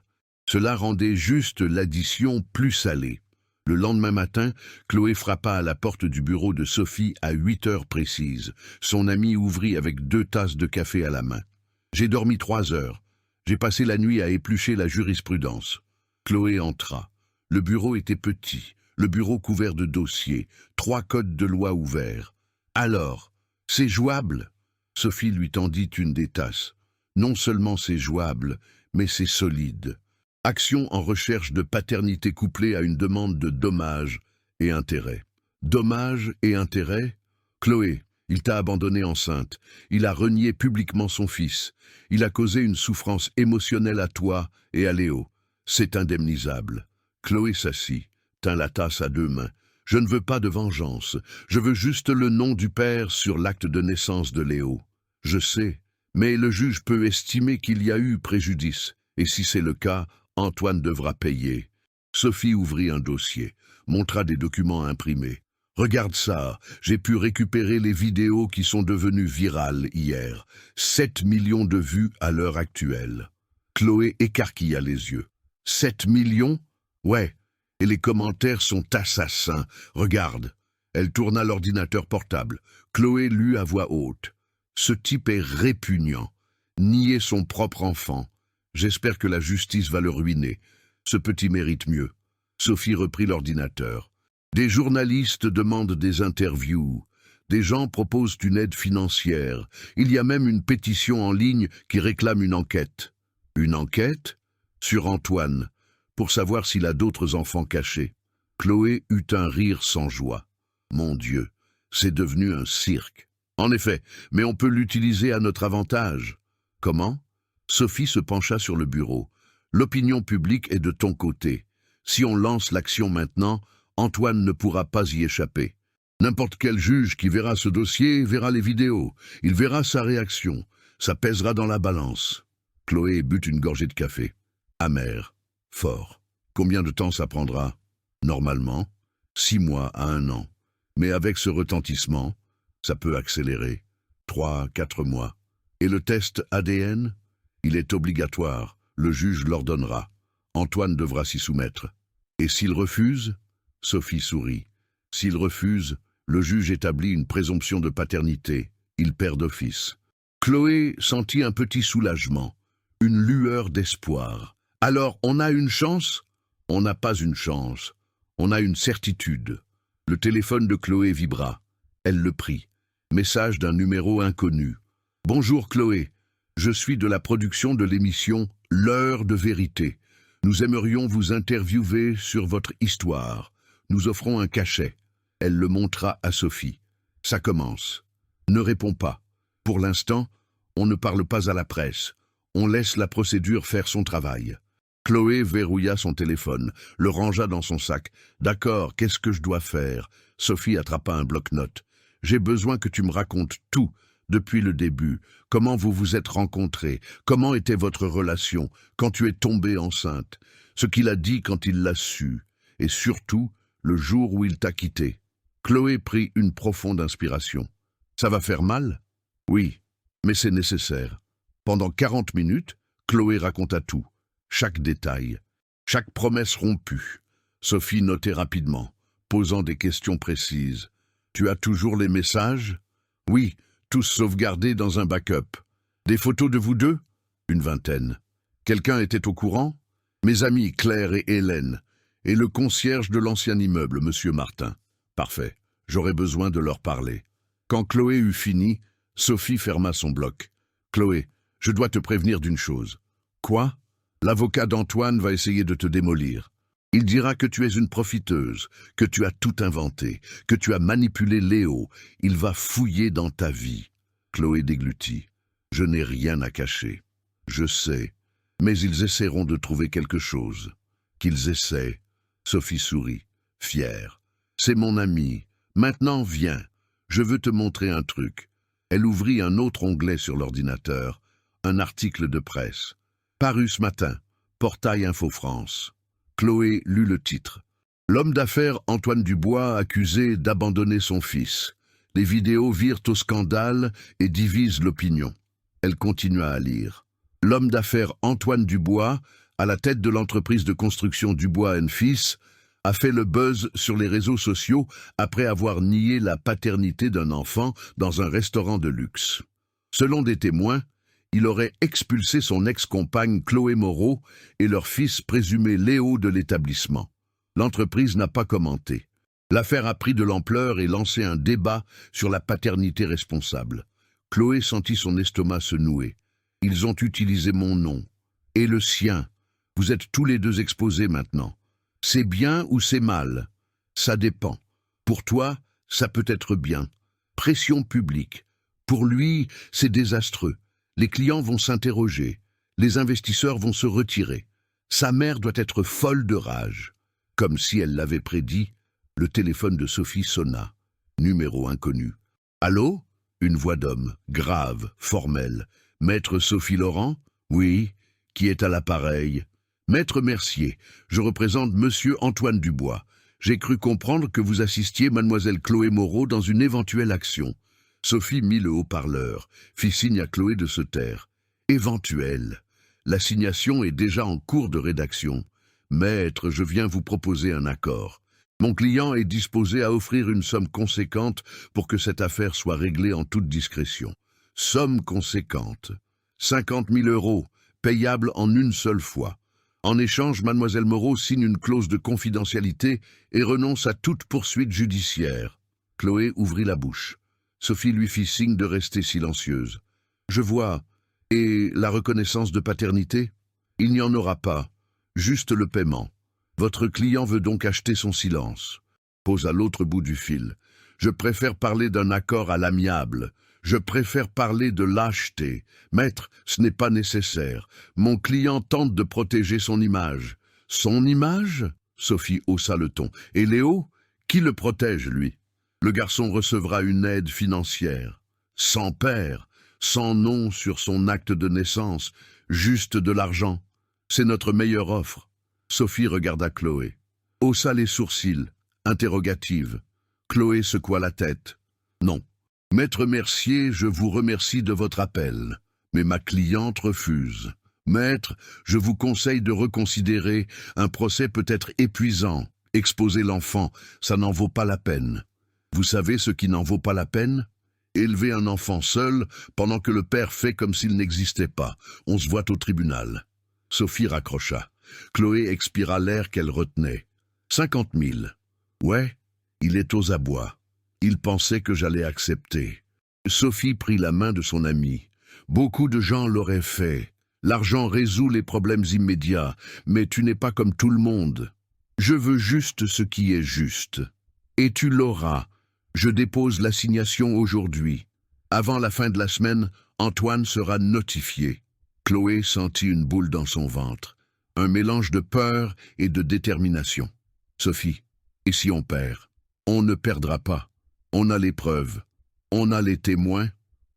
Cela rendait juste l'addition plus salée. Le lendemain matin, Chloé frappa à la porte du bureau de Sophie à 8 heures précises. Son amie ouvrit avec 2 tasses de café à la main. « J'ai dormi 3 heures. J'ai passé la nuit à éplucher la jurisprudence. » Chloé entra. Le bureau était petit, le bureau couvert de dossiers, 3 codes de loi ouverts. « Alors, c'est jouable ?» Sophie lui tendit une des tasses. « Non seulement c'est jouable, mais c'est solide. » Action en recherche de paternité couplée à une demande de dommages et intérêts. Dommages et intérêts? Chloé, il t'a abandonnée enceinte. Il a renié publiquement son fils. Il a causé une souffrance émotionnelle à toi et à Léo. C'est indemnisable. Chloé s'assit, tint la tasse à 2 mains. Je ne veux pas de vengeance. Je veux juste le nom du père sur l'acte de naissance de Léo. Je sais, mais le juge peut estimer qu'il y a eu préjudice. Et si c'est le cas, Antoine devra payer. Sophie ouvrit un dossier, montra des documents imprimés. « Regarde ça, j'ai pu récupérer les vidéos qui sont devenues virales hier. 7 millions de vues à l'heure actuelle. » Chloé écarquilla les yeux. « 7 millions? Ouais, et les commentaires sont assassins. Regarde. » Elle tourna l'ordinateur portable. Chloé lut à voix haute. « Ce type est répugnant. Nier son propre enfant. J'espère que la justice va le ruiner. Ce petit mérite mieux. » Sophie reprit l'ordinateur. Des journalistes demandent des interviews. Des gens proposent une aide financière. Il y a même une pétition en ligne qui réclame une enquête. Une enquête? Sur Antoine, pour savoir s'il a d'autres enfants cachés. Chloé eut un rire sans joie. Mon Dieu, c'est devenu un cirque. En effet, mais on peut l'utiliser à notre avantage. Comment? Sophie se pencha sur le bureau. L'opinion publique est de ton côté. Si on lance l'action maintenant, Antoine ne pourra pas y échapper. N'importe quel juge qui verra ce dossier verra les vidéos. Il verra sa réaction. Ça pèsera dans la balance. Chloé but une gorgée de café. Amer. Fort. Combien de temps ça prendra? Normalement, 6 mois à 1 an. Mais avec ce retentissement, ça peut accélérer. 3, 4 mois. Et le test ADN? Il est obligatoire, le juge l'ordonnera. Antoine devra s'y soumettre. Et s'il refuse? Sophie sourit. S'il refuse, le juge établit une présomption de paternité. Il perd d'office. Chloé sentit un petit soulagement, une lueur d'espoir. Alors, on a une chance? On n'a pas une chance. On a une certitude. Le téléphone de Chloé vibra. Elle le prit. Message d'un numéro inconnu. Bonjour Chloé, je suis de la production de l'émission L'heure de vérité. Nous aimerions vous interviewer sur votre histoire. Nous offrons un cachet. Elle le montra à Sophie. Ça commence. Ne réponds pas. Pour l'instant, on ne parle pas à la presse. On laisse la procédure faire son travail. Chloé verrouilla son téléphone, le rangea dans son sac. D'accord, qu'est-ce que je dois faire? Sophie attrapa un bloc-notes. J'ai besoin que tu me racontes tout, depuis le début. Comment vous vous êtes rencontrés? Comment était votre relation? Quand tu es tombée enceinte? Ce qu'il a dit quand il l'a su? Et surtout, le jour où il t'a quitté. Chloé prit une profonde inspiration. Ça va faire mal? Oui, mais c'est nécessaire. Pendant 40 minutes, Chloé raconta tout. Chaque détail, chaque promesse rompue. Sophie notait rapidement, posant des questions précises. Tu as toujours les messages? Oui, tous sauvegardés dans un backup. Des photos de vous deux? Une vingtaine. Quelqu'un était au courant? Mes amis Claire et Hélène, et le concierge de l'ancien immeuble, Monsieur Martin. Parfait, j'aurais besoin de leur parler. Quand Chloé eut fini, Sophie ferma son bloc. Chloé, je dois te prévenir d'une chose. Quoi? L'avocat d'Antoine va essayer de te démolir. Il dira que tu es une profiteuse, que tu as tout inventé, que tu as manipulé Léo. Il va fouiller dans ta vie. Chloé déglutit. Je n'ai rien à cacher. Je sais. Mais ils essaieront de trouver quelque chose. Qu'ils essaient. Sophie sourit, fière. C'est mon ami. Maintenant, viens. Je veux te montrer un truc. Elle ouvrit un autre onglet sur l'ordinateur. Un article de presse. Paru ce matin, Portail Info France. Chloé lut le titre. L'homme d'affaires Antoine Dubois accusé d'abandonner son fils. Les vidéos virent au scandale et divisent l'opinion. Elle continua à lire. L'homme d'affaires Antoine Dubois, à la tête de l'entreprise de construction Dubois & Fils, a fait le buzz sur les réseaux sociaux après avoir nié la paternité d'un enfant dans un restaurant de luxe. Selon des témoins, il aurait expulsé son ex-compagne Chloé Moreau et leur fils présumé Léo de l'établissement. L'entreprise n'a pas commenté. L'affaire a pris de l'ampleur et lancé un débat sur la paternité responsable. Chloé sentit son estomac se nouer. Ils ont utilisé mon nom. Et le sien. Vous êtes tous les deux exposés maintenant. C'est bien ou c'est mal? Ça dépend. Pour toi, ça peut être bien. Pression publique. Pour lui, c'est désastreux. Les clients vont s'interroger, les investisseurs vont se retirer. Sa mère doit être folle de rage. Comme si elle l'avait prédit, le téléphone de Sophie sonna. Numéro inconnu. Allô? Une voix d'homme, grave, formelle. Maître Sophie Laurent? Oui. Qui est à l'appareil? Maître Mercier, je représente Monsieur Antoine Dubois. J'ai cru comprendre que vous assistiez Mademoiselle Chloé Moreau dans une éventuelle action. Sophie mit le haut-parleur, fit signe à Chloé de se taire. Éventuelle. L'assignation est déjà en cours de rédaction. Maître, je viens vous proposer un accord. Mon client est disposé à offrir une somme conséquente pour que cette affaire soit réglée en toute discrétion. Somme conséquente. 50 000 €, payable en une seule fois. En échange, Mademoiselle Moreau signe une clause de confidentialité et renonce à toute poursuite judiciaire. Chloé ouvrit la bouche. Sophie lui fit signe de rester silencieuse. « Je vois. Et la reconnaissance de paternité? Il n'y en aura pas. Juste le paiement. Votre client veut donc acheter son silence. » Pose à l'autre bout du fil. « Je préfère parler d'un accord à l'amiable. Je préfère parler de lâcheté. Maître, ce n'est pas nécessaire. Mon client tente de protéger son image. » « Son image ?» Sophie haussa le ton. « Et Léo? Qui le protège, lui ? Le garçon recevra une aide financière. Sans père, sans nom sur son acte de naissance, juste de l'argent. C'est notre meilleure offre. » Sophie regarda Chloé. Haussa les sourcils, interrogative. Chloé secoua la tête. « Non. Maître Mercier, je vous remercie de votre appel. Mais ma cliente refuse. Maître, je vous conseille de reconsidérer. Un procès peut être épuisant. Exposer l'enfant, ça n'en vaut pas la peine. Vous savez ce qui n'en vaut pas la peine? Élever un enfant seul pendant que le père fait comme s'il n'existait pas. On se voit au tribunal. Sophie raccrocha. Chloé expira l'air qu'elle retenait. 50 000. Ouais, il est aux abois. Il pensait que j'allais accepter. Sophie prit la main de son amie. Beaucoup de gens l'auraient fait. L'argent résout les problèmes immédiats, mais tu n'es pas comme tout le monde. Je veux juste ce qui est juste. Et tu l'auras. Je dépose l'assignation aujourd'hui. Avant la fin de la semaine, Antoine sera notifié. Chloé sentit une boule dans son ventre. Un mélange de peur et de détermination. Sophie, et si on perd? On ne perdra pas. On a les preuves. On a les témoins.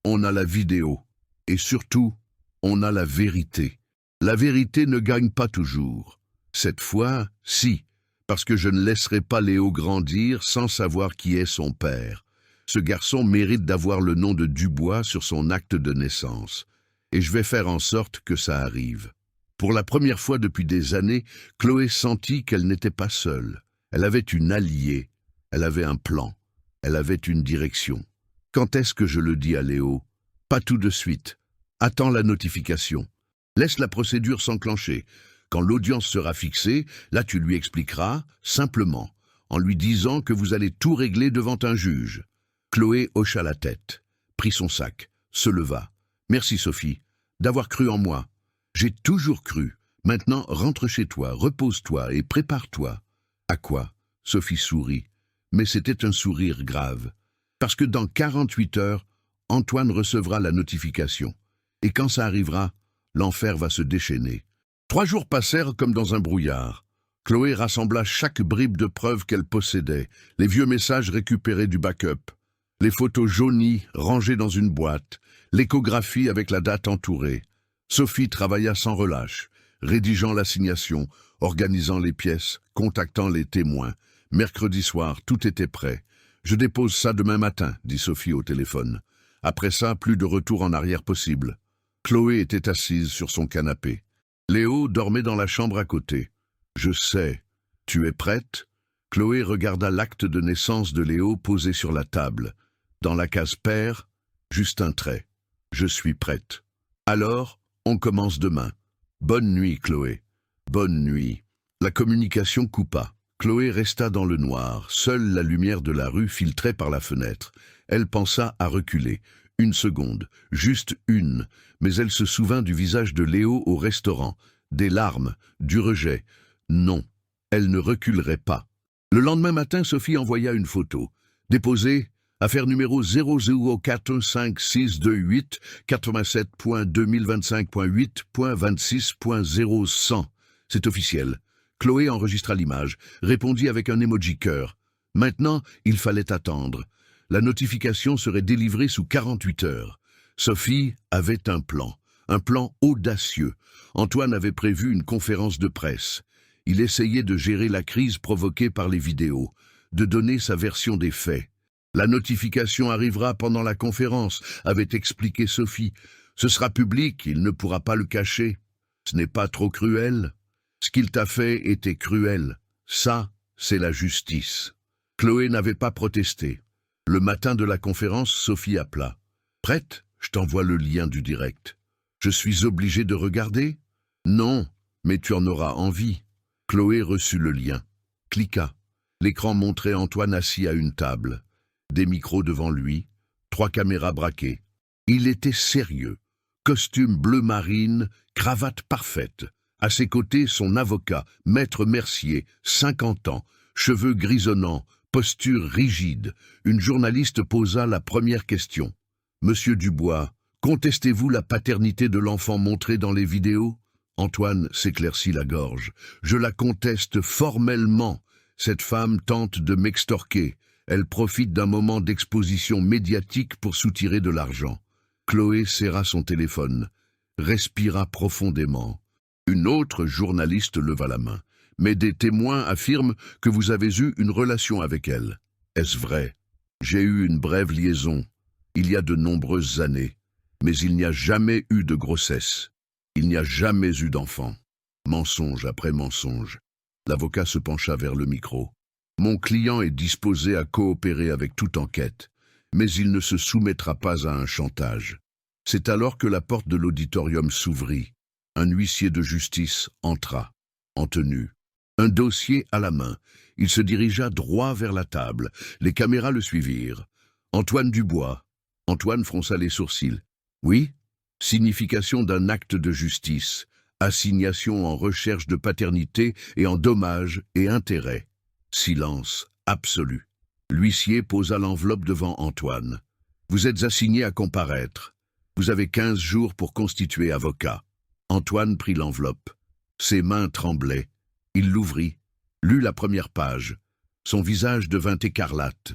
On a la vidéo. Et surtout, on a la vérité. La vérité ne gagne pas toujours. Cette fois, si, parce que je ne laisserai pas Léo grandir sans savoir qui est son père. Ce garçon mérite d'avoir le nom de Dubois sur son acte de naissance. Et je vais faire en sorte que ça arrive. Pour la première fois depuis des années, Chloé sentit qu'elle n'était pas seule. Elle avait une alliée. Elle avait un plan. Elle avait une direction. Quand est-ce que je le dis à Léo? Pas tout de suite. Attends la notification. Laisse la procédure s'enclencher. Quand l'audience sera fixée, là tu lui expliqueras, simplement, en lui disant que vous allez tout régler devant un juge. Chloé hocha la tête, prit son sac, se leva. Merci Sophie, d'avoir cru en moi. J'ai toujours cru. Maintenant, rentre chez toi, repose-toi et prépare-toi. À quoi? Sophie sourit. Mais c'était un sourire grave. Parce que dans 48 heures, Antoine recevra la notification. Et quand ça arrivera, l'enfer va se déchaîner. 3 jours passèrent comme dans un brouillard. Chloé rassembla chaque bribe de preuve qu'elle possédait, les vieux messages récupérés du backup, les photos jaunies rangées dans une boîte, l'échographie avec la date entourée. Sophie travailla sans relâche, rédigeant l'assignation, organisant les pièces, contactant les témoins. Mercredi soir, tout était prêt. « Je dépose ça demain matin », dit Sophie au téléphone. Après ça, plus de retour en arrière possible. Chloé était assise sur son canapé. Léo dormait dans la chambre à côté. « Je sais. Tu es prête ?» Chloé regarda l'acte de naissance de Léo posé sur la table. Dans la case père, juste un trait. « Je suis prête. » Alors, on commence demain. Bonne nuit, Chloé. Bonne nuit. La communication coupa. Chloé resta dans le noir. Seule la lumière de la rue filtrait par la fenêtre. Elle pensa à reculer. 1 seconde, juste une, mais elle se souvint du visage de Léo au restaurant, des larmes, du rejet. Non, elle ne reculerait pas. Le lendemain matin, Sophie envoya une photo. Déposée, affaire numéro 0045628 87.2025.8.26.0100. C'est officiel. Chloé enregistra l'image, répondit avec un emoji cœur. Maintenant, il fallait attendre. La notification serait délivrée sous 48 heures. Sophie avait un plan audacieux. Antoine avait prévu une conférence de presse. Il essayait de gérer la crise provoquée par les vidéos, de donner sa version des faits. La notification arrivera pendant la conférence, avait expliqué Sophie. Ce sera public, il ne pourra pas le cacher. Ce n'est pas trop cruel. Ce qu'il t'a fait était cruel. Ça, c'est la justice. Chloé n'avait pas protesté. Le matin de la conférence, Sophie appela. « Prête? Je t'envoie le lien du direct. »« Je suis obligée de regarder ?»« Non, mais tu en auras envie. » Chloé reçut le lien. Cliqua. L'écran montrait Antoine assis à une table. Des micros devant lui, 3 caméras braquées. Il était sérieux. Costume bleu marine, cravate parfaite. À ses côtés, son avocat, Maître Mercier, 50 ans, cheveux grisonnants, posture rigide. Une journaliste posa la première question. « Monsieur Dubois, contestez-vous la paternité de l'enfant montré dans les vidéos ?» Antoine s'éclaircit la gorge. « Je la conteste formellement. Cette femme tente de m'extorquer. Elle profite d'un moment d'exposition médiatique pour soutirer de l'argent. » Chloé serra son téléphone, respira profondément. Une autre journaliste leva la main. « Mais des témoins affirment que vous avez eu une relation avec elle. Est-ce vrai? J'ai eu une brève liaison, il y a de nombreuses années. Mais il n'y a jamais eu de grossesse. Il n'y a jamais eu d'enfant. Mensonge après mensonge. L'avocat se pencha vers le micro. Mon client est disposé à coopérer avec toute enquête, mais il ne se soumettra pas à un chantage. C'est alors que la porte de l'auditorium s'ouvrit. Un huissier de justice entra, en tenue. Un dossier à la main. Il se dirigea droit vers la table. Les caméras le suivirent. Antoine Dubois. Antoine fronça les sourcils. Oui, signification d'un acte de justice. Assignation en recherche de paternité et en dommages et intérêts. Silence absolu. L'huissier posa l'enveloppe devant Antoine. Vous êtes assigné à comparaître. Vous avez 15 jours pour constituer avocat. Antoine prit l'enveloppe. Ses mains tremblaient. Il l'ouvrit, lut la première page. Son visage devint écarlate.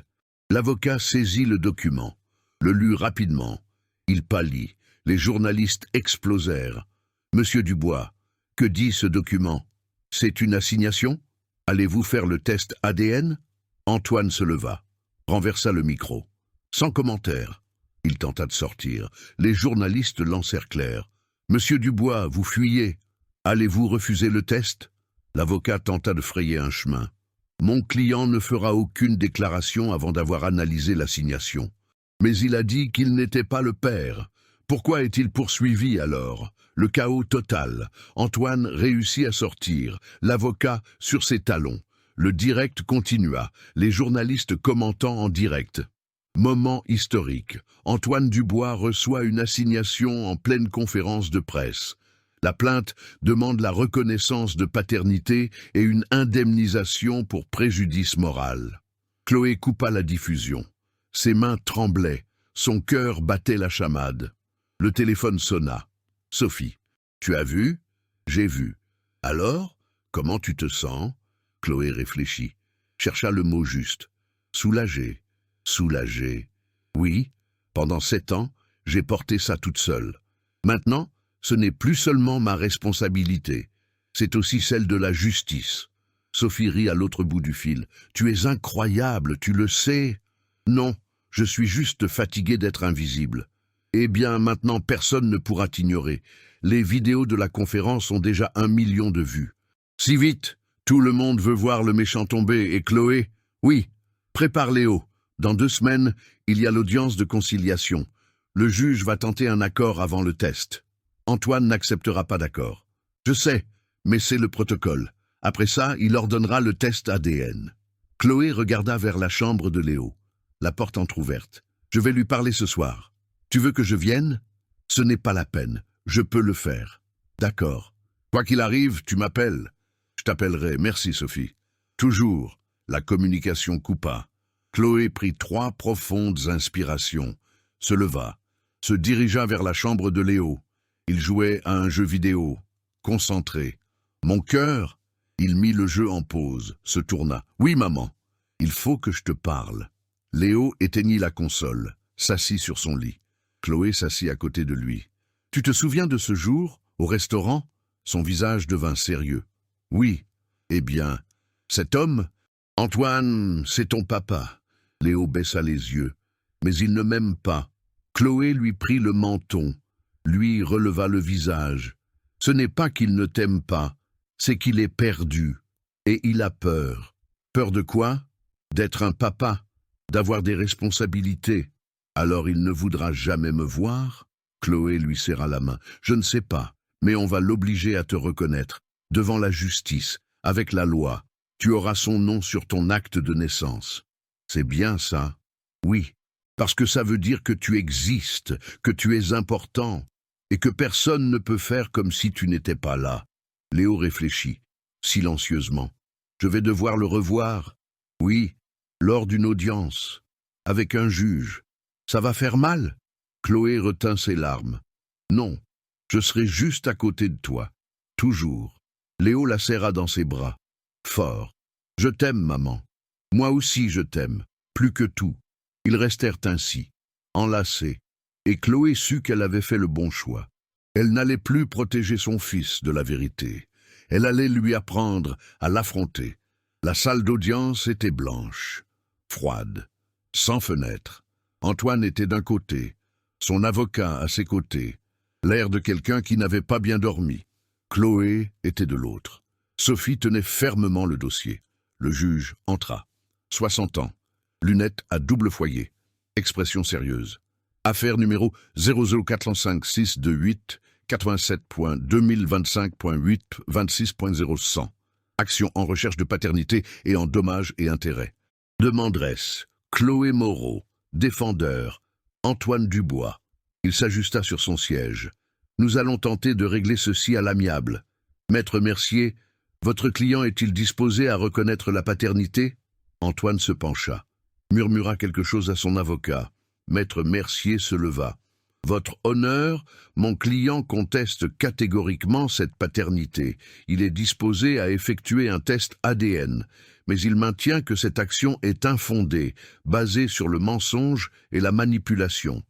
L'avocat saisit le document, le lut rapidement. Il pâlit. Les journalistes explosèrent. Monsieur Dubois, que dit ce document? C'est une assignation? Allez-vous faire le test ADN? Antoine se leva, renversa le micro. Sans commentaire. Il tenta de sortir. Les journalistes l'encerclèrent. Monsieur Dubois, vous fuyez. Allez-vous refuser le test? L'avocat tenta de frayer un chemin. Mon client ne fera aucune déclaration avant d'avoir analysé l'assignation. Mais il a dit qu'il n'était pas le père. Pourquoi est-il poursuivi alors? Le chaos total. Antoine réussit à sortir. L'avocat sur ses talons. Le direct continua. Les journalistes commentant en direct. Moment historique. Antoine Dubois reçoit une assignation en pleine conférence de presse. La plainte demande la reconnaissance de paternité et une indemnisation pour préjudice moral. Chloé coupa la diffusion. Ses mains tremblaient. Son cœur battait la chamade. Le téléphone sonna. Sophie. Tu as vu? J'ai vu. Alors, comment tu te sens? Chloé réfléchit. Chercha le mot juste. Soulagée. Soulagée. Oui, pendant 7 ans, j'ai porté ça toute seule. Maintenant, ce n'est plus seulement ma responsabilité, c'est aussi celle de la justice. Sophie rit à l'autre bout du fil. Tu es incroyable, tu le sais? Non, je suis juste fatiguée d'être invisible. Eh bien, maintenant, personne ne pourra t'ignorer. Les vidéos de la conférence ont déjà 1 million de vues. Si vite, tout le monde veut voir le méchant tomber, et Chloé? Oui, prépare Léo. Dans 2 semaines, il y a l'audience de conciliation. Le juge va tenter un accord avant le test. Antoine n'acceptera pas d'accord. Je sais, mais c'est le protocole. Après ça, il ordonnera le test ADN. Chloé regarda vers la chambre de Léo. La porte entr'ouverte. Je vais lui parler ce soir. Tu veux que je vienne? Ce n'est pas la peine. Je peux le faire. D'accord. Quoi qu'il arrive, tu m'appelles. Je t'appellerai. Merci, Sophie. Toujours. La communication coupa. Chloé prit 3 profondes inspirations, se leva, se dirigea vers la chambre de Léo. Il jouait à un jeu vidéo, concentré. Mon cœur? Il mit le jeu en pause, se tourna. Oui, maman, il faut que je te parle. Léo éteignit la console, s'assit sur son lit. Chloé s'assit à côté de lui. Tu te souviens de ce jour, au restaurant? Son visage devint sérieux. Oui. Eh bien, cet homme? Antoine, c'est ton papa. Léo baissa les yeux. Mais il ne m'aime pas. Chloé lui prit le menton. Lui releva le visage. Ce n'est pas qu'il ne t'aime pas, c'est qu'il est perdu. Et il a peur. Peur de quoi? D'être un papa, d'avoir des responsabilités. Alors il ne voudra jamais me voir? Chloé lui serra la main. Je ne sais pas, mais on va l'obliger à te reconnaître. Devant la justice, avec la loi. Tu auras son nom sur ton acte de naissance. C'est bien ça? Oui, parce que ça veut dire que tu existes, que tu es important, et que personne ne peut faire comme si tu n'étais pas là. Léo réfléchit, silencieusement. Je vais devoir le revoir. Oui, lors d'une audience, avec un juge. Ça va faire mal? Chloé retint ses larmes. Non, je serai juste à côté de toi, toujours. Léo la serra dans ses bras, fort. Je t'aime, maman. Moi aussi je t'aime, plus que tout. Ils restèrent ainsi, enlacés, et Chloé sut qu'elle avait fait le bon choix. Elle n'allait plus protéger son fils de la vérité. Elle allait lui apprendre à l'affronter. La salle d'audience était blanche, froide, sans fenêtre. Antoine était d'un côté, Son avocat à ses côtés, l'air de quelqu'un qui n'avait pas bien dormi. Chloé était de l'autre. Sophie tenait fermement le dossier. Le juge entra. 60 ans. Lunettes à double foyer. Expression sérieuse. Affaire numéro 00405-628 87.2025.8 26.0100. Action en recherche de paternité et en dommages et intérêts. Demanderesse. Chloé Moreau. Défendeur. Antoine Dubois. Il s'ajusta sur son siège. Nous allons tenter de régler ceci à l'amiable. Maître Mercier, votre client est-il disposé à reconnaître la paternité? Antoine se pencha, murmura quelque chose à son avocat. Maître Mercier se leva. Votre honneur, mon client conteste catégoriquement cette paternité. Il est disposé à effectuer un test ADN, mais il maintient que cette action est infondée, basée sur le mensonge et la manipulation.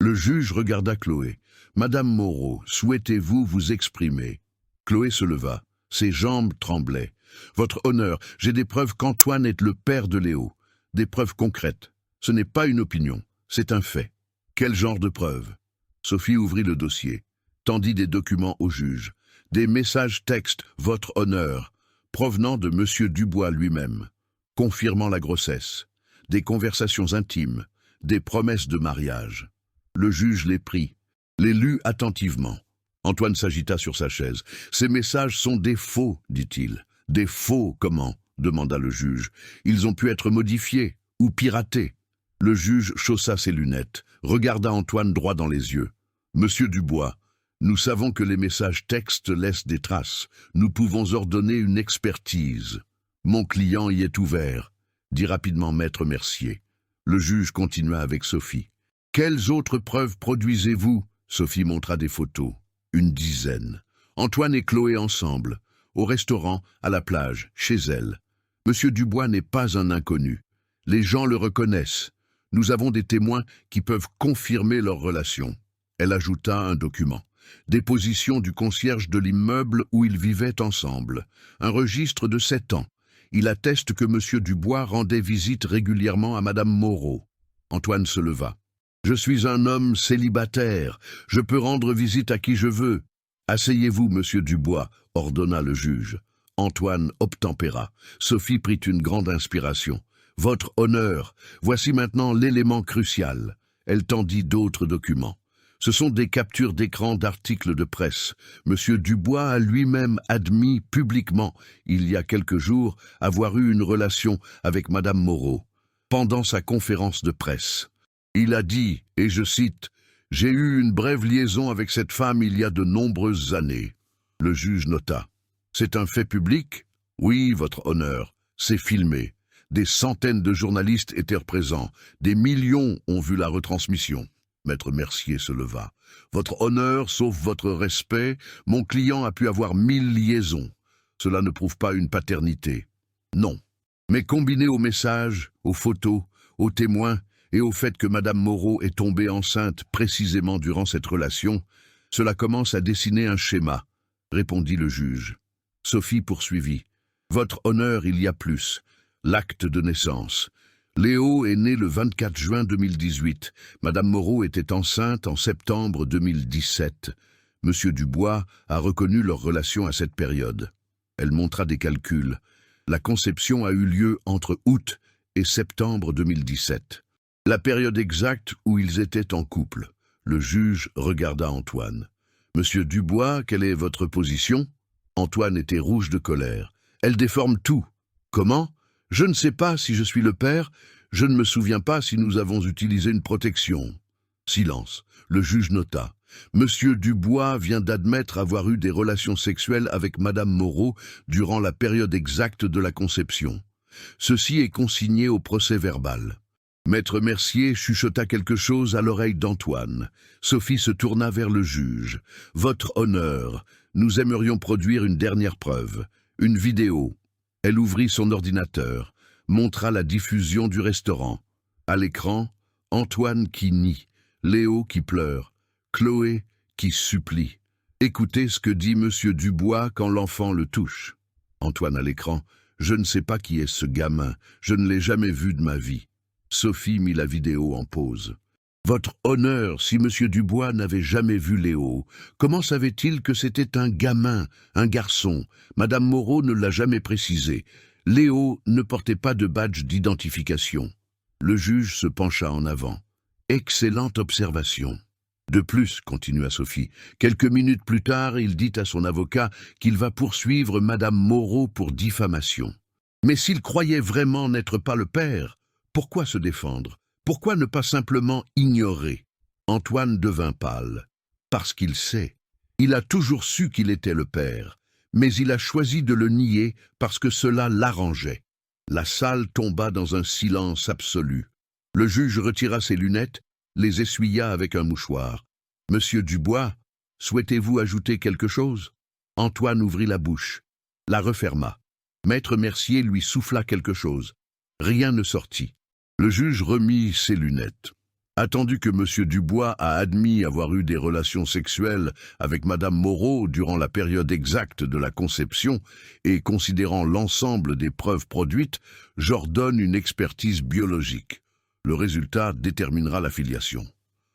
Le juge regarda Chloé. Madame Moreau, souhaitez-vous vous exprimer? Chloé se leva. Ses jambes tremblaient. Votre honneur, j'ai des preuves qu'Antoine est le père de Léo. Des preuves concrètes. Ce n'est pas une opinion, c'est un fait. Quel genre de preuves? Sophie ouvrit le dossier, tendit des documents au juge. Des messages textes, votre honneur, provenant de M. Dubois lui-même, confirmant la grossesse. Des conversations intimes, des promesses de mariage. Le juge les prit, les lut attentivement. Antoine s'agita sur sa chaise. Ces messages sont des faux, dit-il. Des faux comment? Demanda le juge. Ils ont pu être modifiés ou piratés. Le juge chaussa ses lunettes, regarda Antoine droit dans les yeux. Monsieur Dubois, nous savons que les messages textes laissent des traces. Nous pouvons ordonner une expertise. Mon client y est ouvert, dit rapidement Maître Mercier. Le juge continua avec Sophie. Quelles autres preuves produisez-vous? Sophie montra des photos. Une dizaine. Antoine et Chloé ensemble, au restaurant, à la plage, chez elle. Monsieur Dubois n'est pas un inconnu. Les gens le reconnaissent. Nous avons des témoins qui peuvent confirmer leur relation. Elle ajouta un document. Déposition du concierge de l'immeuble où ils vivaient ensemble. Un registre de 7 ans. Il atteste que Monsieur Dubois rendait visite régulièrement à Madame Moreau. Antoine se leva. Je suis un homme célibataire. Je peux rendre visite à qui je veux. Asseyez-vous, Monsieur Dubois, ordonna le juge. Antoine obtempéra. Sophie prit une grande inspiration. Votre honneur, voici maintenant l'élément crucial. Elle tendit d'autres documents. Ce sont des captures d'écran d'articles de presse. Monsieur Dubois a lui-même admis publiquement, il y a quelques jours, avoir eu une relation avec Madame Moreau, pendant sa conférence de presse. Il a dit, et je cite, « J'ai eu une brève liaison avec cette femme il y a de nombreuses années. » Le juge nota. « C'est un fait public? » « Oui, votre honneur, c'est filmé. Des centaines de journalistes étaient présents. Des millions ont vu la retransmission. » Maître Mercier se leva. « Votre honneur, sauf votre respect, mon client a pu avoir 1000 liaisons. Cela ne prouve pas une paternité. Non. Mais combiné aux messages, aux photos, aux témoins, et au fait que Madame Moreau est tombée enceinte précisément durant cette relation, cela commence à dessiner un schéma, répondit le juge. Sophie poursuivit. Votre honneur, il y a plus. L'acte de naissance. Léo est né le 24 juin 2018. Madame Moreau était enceinte en septembre 2017. Monsieur Dubois a reconnu leur relation à cette période. Elle montra des calculs. La conception a eu lieu entre août et septembre 2017. La période exacte où ils étaient en couple. Le juge regarda Antoine. « Monsieur Dubois, quelle est votre position ?» Antoine était rouge de colère. « Elle déforme tout. »« Comment ? Je ne sais pas si je suis le père. Je ne me souviens pas si nous avons utilisé une protection. » Silence. Le juge nota. « Monsieur Dubois vient d'admettre avoir eu des relations sexuelles avec Madame Moreau durant la période exacte de la conception. Ceci est consigné au procès-verbal. » Maître Mercier chuchota quelque chose à l'oreille d'Antoine. Sophie se tourna vers le juge. « Votre honneur, nous aimerions produire une dernière preuve, une vidéo. » Elle ouvrit son ordinateur, montra la diffusion du restaurant. À l'écran, Antoine qui nie, Léo qui pleure, Chloé qui supplie. Écoutez ce que dit Monsieur Dubois quand l'enfant le touche. Antoine à l'écran. « Je ne sais pas qui est ce gamin, je ne l'ai jamais vu de ma vie. » Sophie mit la vidéo en pause. Votre honneur, si Monsieur Dubois n'avait jamais vu Léo, comment savait-il que c'était un gamin, un garçon? Madame Moreau ne l'a jamais précisé. Léo ne portait pas de badge d'identification. Le juge se pencha en avant. Excellente observation. De plus, continua Sophie, quelques minutes plus tard, il dit à son avocat qu'il va poursuivre Madame Moreau pour diffamation. Mais s'il croyait vraiment n'être pas le père, pourquoi se défendre? Pourquoi ne pas simplement ignorer? Antoine devint pâle. Parce qu'il sait. Il a toujours su qu'il était le père, mais il a choisi de le nier parce que cela l'arrangeait. La salle tomba dans un silence absolu. Le juge retira ses lunettes, les essuya avec un mouchoir. « Monsieur Dubois, souhaitez-vous ajouter quelque chose ?» Antoine ouvrit la bouche, la referma. Maître Mercier lui souffla quelque chose. Rien ne sortit. Le juge remit ses lunettes. Attendu que Monsieur Dubois a admis avoir eu des relations sexuelles avec Madame Moreau durant la période exacte de la conception et considérant l'ensemble des preuves produites, j'ordonne une expertise biologique. Le résultat déterminera la filiation.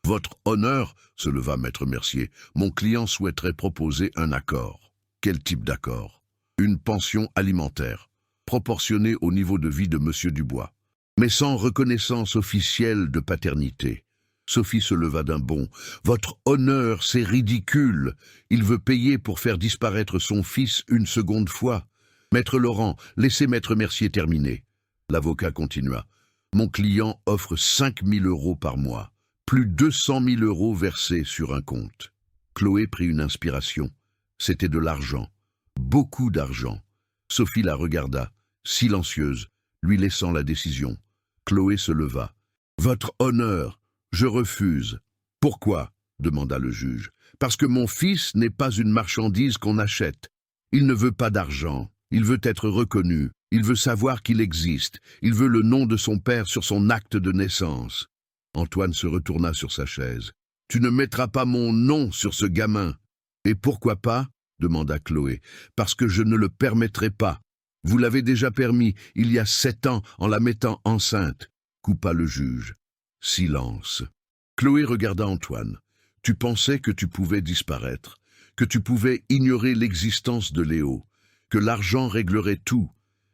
Votre honneur, se leva Maître Mercier, mon client souhaiterait proposer un accord. Quel type d'accord? Une pension alimentaire, proportionnée au niveau de vie de Monsieur Dubois, mais sans reconnaissance officielle de paternité. Sophie se leva d'un bond. Votre honneur, c'est ridicule. Il veut payer pour faire disparaître son fils une seconde fois. Maître Laurent, laissez Maître Mercier terminer. L'avocat continua. Mon client offre 5 000 € par mois, plus 200 000 € versés sur un compte. Chloé prit une inspiration. C'était de l'argent. Beaucoup d'argent. Sophie la regarda, silencieuse, lui laissant la décision. Chloé se leva. « Votre honneur, je refuse. »« Pourquoi ?» demanda le juge. « Parce que mon fils n'est pas une marchandise qu'on achète. Il ne veut pas d'argent. Il veut être reconnu. Il veut savoir qu'il existe. Il veut le nom de son père sur son acte de naissance. » Antoine se retourna sur sa chaise. « Tu ne mettras pas mon nom sur ce gamin. »« Et pourquoi pas ?» demanda Chloé. « Parce que je ne le permettrai pas. Vous l'avez déjà permis, il y a 7 ans, en la mettant enceinte. » coupa le juge. Silence. Chloé regarda Antoine. « Tu pensais que tu pouvais disparaître, que tu pouvais ignorer l'existence de Léo, que l'argent réglerait tout.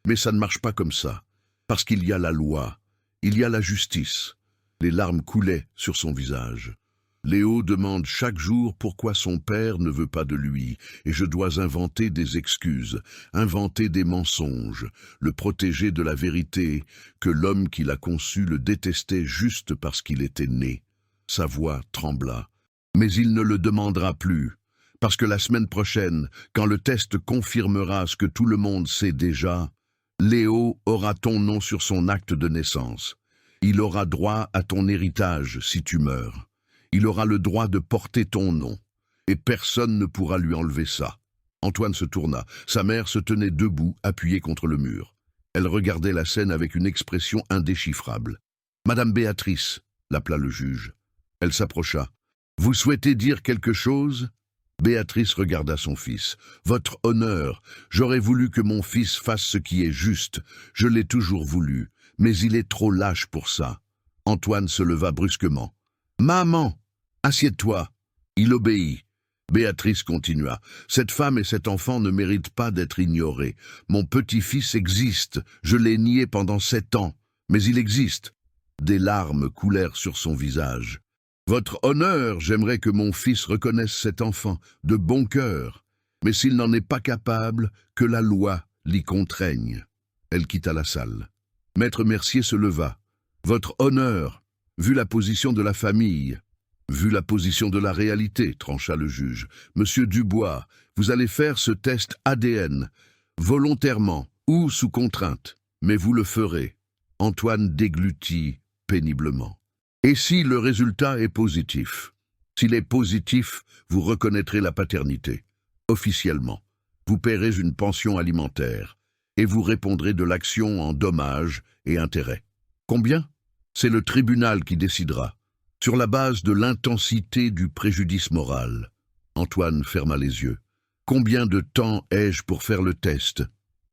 Mais ça ne marche pas comme ça, parce qu'il y a la loi, il y a la justice. » Les larmes coulaient sur son visage. Léo demande chaque jour pourquoi son père ne veut pas de lui, et je dois inventer des excuses, inventer des mensonges, le protéger de la vérité, que l'homme qui l'a conçu le détestait juste parce qu'il était né. Sa voix trembla. Mais il ne le demandera plus, parce que la semaine prochaine, quand le test confirmera ce que tout le monde sait déjà, Léo aura ton nom sur son acte de naissance. Il aura droit à ton héritage si tu meurs. Il aura le droit de porter ton nom, et personne ne pourra lui enlever ça. Antoine se tourna. Sa mère se tenait debout, appuyée contre le mur. Elle regardait la scène avec une expression indéchiffrable. « Madame Béatrice » l'appela le juge. Elle s'approcha. « Vous souhaitez dire quelque chose ?» Béatrice regarda son fils. « Votre honneur, j'aurais voulu que mon fils fasse ce qui est juste. Je l'ai toujours voulu, mais il est trop lâche pour ça. » Antoine se leva brusquement. « Maman, assieds-toi. » Il obéit. Béatrice continua. « Cette femme et cet enfant ne méritent pas d'être ignorés. Mon petit-fils existe. Je l'ai nié pendant 7 ans, mais il existe. » Des larmes coulèrent sur son visage. « Votre honneur, j'aimerais que mon fils reconnaisse cet enfant, de bon cœur. Mais s'il n'en est pas capable, que la loi l'y contraigne. » Elle quitta la salle. Maître Mercier se leva. « Votre honneur, vu la position de la famille, vu la position de la réalité, trancha le juge. Monsieur Dubois, vous allez faire ce test ADN, volontairement ou sous contrainte, mais vous le ferez. » Antoine déglutit péniblement. « Et si le résultat est positif? S'il est positif, vous reconnaîtrez la paternité. Officiellement, vous paierez une pension alimentaire et vous répondrez de l'action en dommages et intérêts. Combien? C'est le tribunal qui décidera, sur la base de l'intensité du préjudice moral. » Antoine ferma les yeux. « Combien de temps ai-je pour faire le test?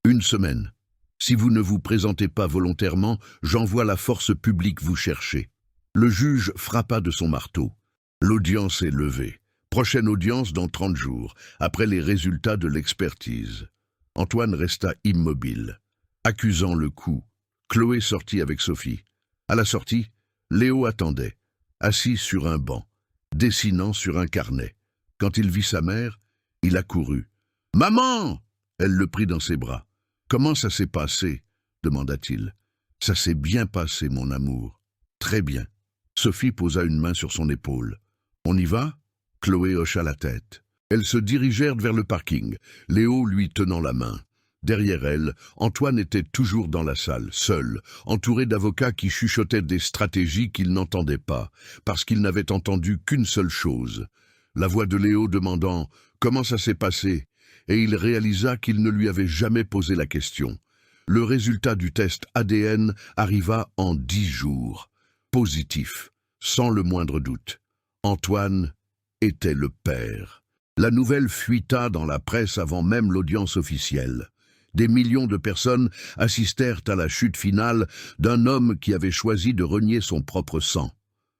1 semaine. Si vous ne vous présentez pas volontairement, j'envoie la force publique vous chercher. Le juge frappa de son marteau. L'audience est levée. Prochaine audience dans 30 jours, après les résultats de l'expertise. Antoine resta immobile, accusant le coup. Chloé sortit avec Sophie. À la sortie, Léo attendait, assis sur un banc, dessinant sur un carnet. Quand il vit sa mère, il accourut. « Maman !» Elle le prit dans ses bras. « Comment ça s'est passé ?» demanda-t-il. « Ça s'est bien passé, mon amour. »« Très bien. » Sophie posa une main sur son épaule. « On y va ?» Chloé hocha la tête. Elles se dirigèrent vers le parking, Léo lui tenant la main. Derrière elle, Antoine était toujours dans la salle, seul, entouré d'avocats qui chuchotaient des stratégies qu'il n'entendait pas, parce qu'il n'avait entendu qu'une seule chose. La voix de Léo demandant « Comment ça s'est passé ?» et il réalisa qu'il ne lui avait jamais posé la question. Le résultat du test ADN arriva en 10 jours. Positif, sans le moindre doute. Antoine était le père. La nouvelle fuita dans la presse avant même l'audience officielle. Des millions de personnes assistèrent à la chute finale d'un homme qui avait choisi de renier son propre sang.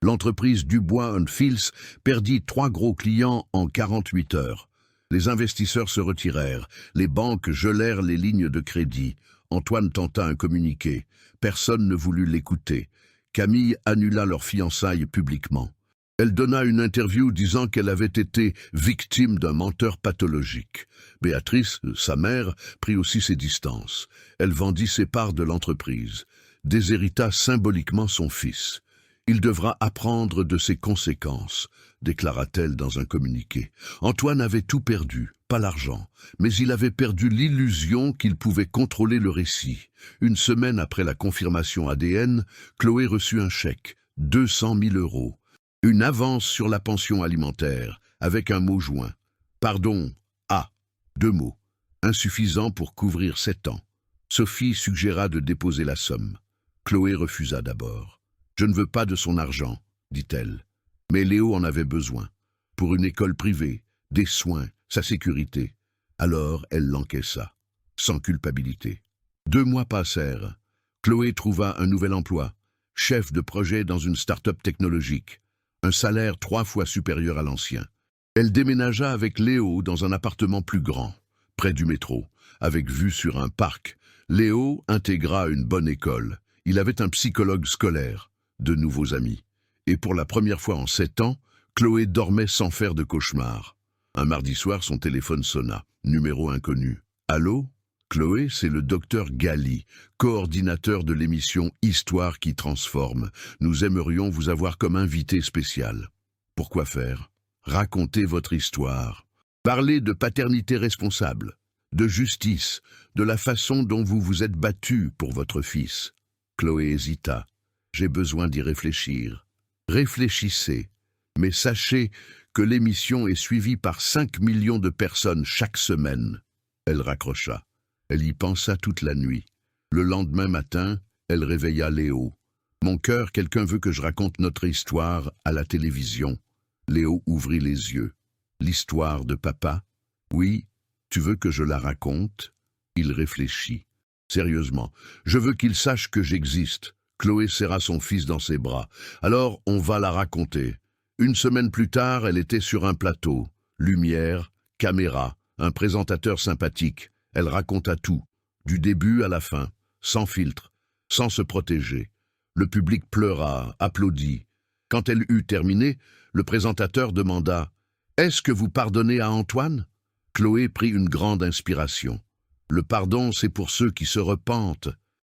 L'entreprise Dubois & Fils perdit 3 gros clients en 48 heures. Les investisseurs se retirèrent, les banques gelèrent les lignes de crédit. Antoine tenta un communiqué. Personne ne voulut l'écouter. Camille annula leur fiançailles publiquement. Elle donna une interview disant qu'elle avait été victime d'un menteur pathologique. Béatrice, sa mère, prit aussi ses distances. Elle vendit ses parts de l'entreprise, déshérita symboliquement son fils. Il devra apprendre de ses conséquences, déclara-t-elle dans un communiqué. Antoine avait tout perdu, pas l'argent, mais il avait perdu l'illusion qu'il pouvait contrôler le récit. Une semaine après la confirmation ADN, Chloé reçut un chèque, 200 000 €. Une avance sur la pension alimentaire, avec un mot joint. Pardon, 2 mots. Insuffisant pour couvrir 7 ans. Sophie suggéra de déposer la somme. Chloé refusa d'abord. « Je ne veux pas de son argent, » dit-elle. Mais Léo en avait besoin. Pour une école privée, des soins, sa sécurité. Alors elle l'encaissa, sans culpabilité. 2 mois passèrent. Chloé trouva un nouvel emploi, chef de projet dans une start-up technologique. Un salaire 3 fois supérieur à l'ancien. Elle déménagea avec Léo dans un appartement plus grand, près du métro, avec vue sur un parc. Léo intégra une bonne école. Il avait un psychologue scolaire, de nouveaux amis. Et pour la première fois en 7 ans, Chloé dormait sans faire de cauchemar. Un mardi soir, son téléphone sonna. Numéro inconnu. « Allô ? Chloé, c'est le docteur Gali, coordinateur de l'émission Histoire qui transforme. Nous aimerions vous avoir comme invité spécial. » Pourquoi faire ? Racontez votre histoire. Parlez de paternité responsable, de justice, de la façon dont vous vous êtes battu pour votre fils. Chloé hésita. J'ai besoin d'y réfléchir. Réfléchissez, mais sachez que l'émission est suivie par 5 millions de personnes chaque semaine. Elle raccrocha. Elle y pensa toute la nuit. Le lendemain matin, elle réveilla Léo. Mon cœur, quelqu'un veut que je raconte notre histoire à la télévision. Léo ouvrit les yeux. L'histoire de papa ? Oui, tu veux que je la raconte ? Il réfléchit. Sérieusement, je veux qu'il sache que j'existe. Chloé serra son fils dans ses bras. Alors, on va la raconter. Une semaine plus tard, elle était sur un plateau. Lumière, caméra, un présentateur sympathique. Elle raconta tout, du début à la fin, sans filtre, sans se protéger. Le public pleura, applaudit. Quand elle eut terminé, le présentateur demanda « Est-ce que vous pardonnez à Antoine ?» Chloé prit une grande inspiration. « Le pardon, c'est pour ceux qui se repentent.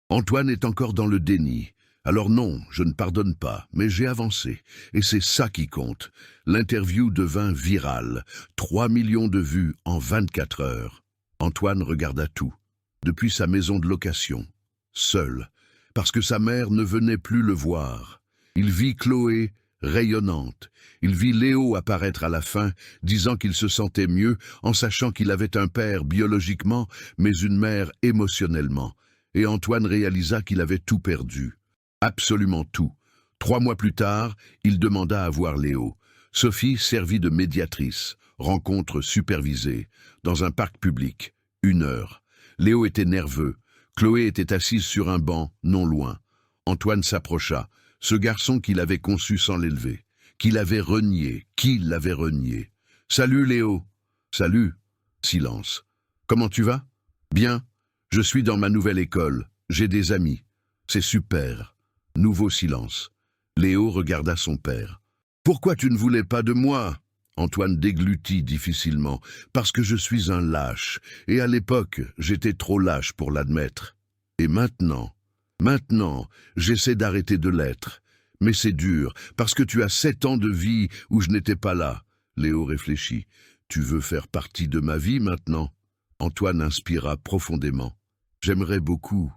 Antoine est encore dans le déni. Alors non, je ne pardonne pas, mais j'ai avancé. Et c'est ça qui compte. » L'interview devint virale. 3 millions de vues en 24 heures. Antoine regarda tout, depuis sa maison de location, seul, parce que sa mère ne venait plus le voir. Il vit Chloé rayonnante. Il vit Léo apparaître à la fin, disant qu'il se sentait mieux en sachant qu'il avait un père biologiquement, mais une mère émotionnellement. Et Antoine réalisa qu'il avait tout perdu. Absolument tout. 3 mois plus tard, il demanda à voir Léo. Sophie servit de médiatrice. Rencontre supervisée, dans un parc public. 1 heure. Léo était nerveux. Chloé était assise sur un banc, non loin. Antoine s'approcha. Ce garçon qu'il avait conçu sans l'élever, qu'il avait renié, qui l'avait renié. « Salut Léo !»« Salut !» Silence. « Comment tu vas ?»« Bien. Je suis dans ma nouvelle école. J'ai des amis. C'est super. » Nouveau silence. Léo regarda son père. « Pourquoi tu ne voulais pas de moi ?» Antoine déglutit difficilement. « Parce que je suis un lâche. Et à l'époque, j'étais trop lâche pour l'admettre. Et maintenant, j'essaie d'arrêter de l'être. Mais c'est dur, parce que tu as 7 ans de vie où je n'étais pas là. » Léo réfléchit. « Tu veux faire partie de ma vie maintenant ?» Antoine inspira profondément. « J'aimerais beaucoup,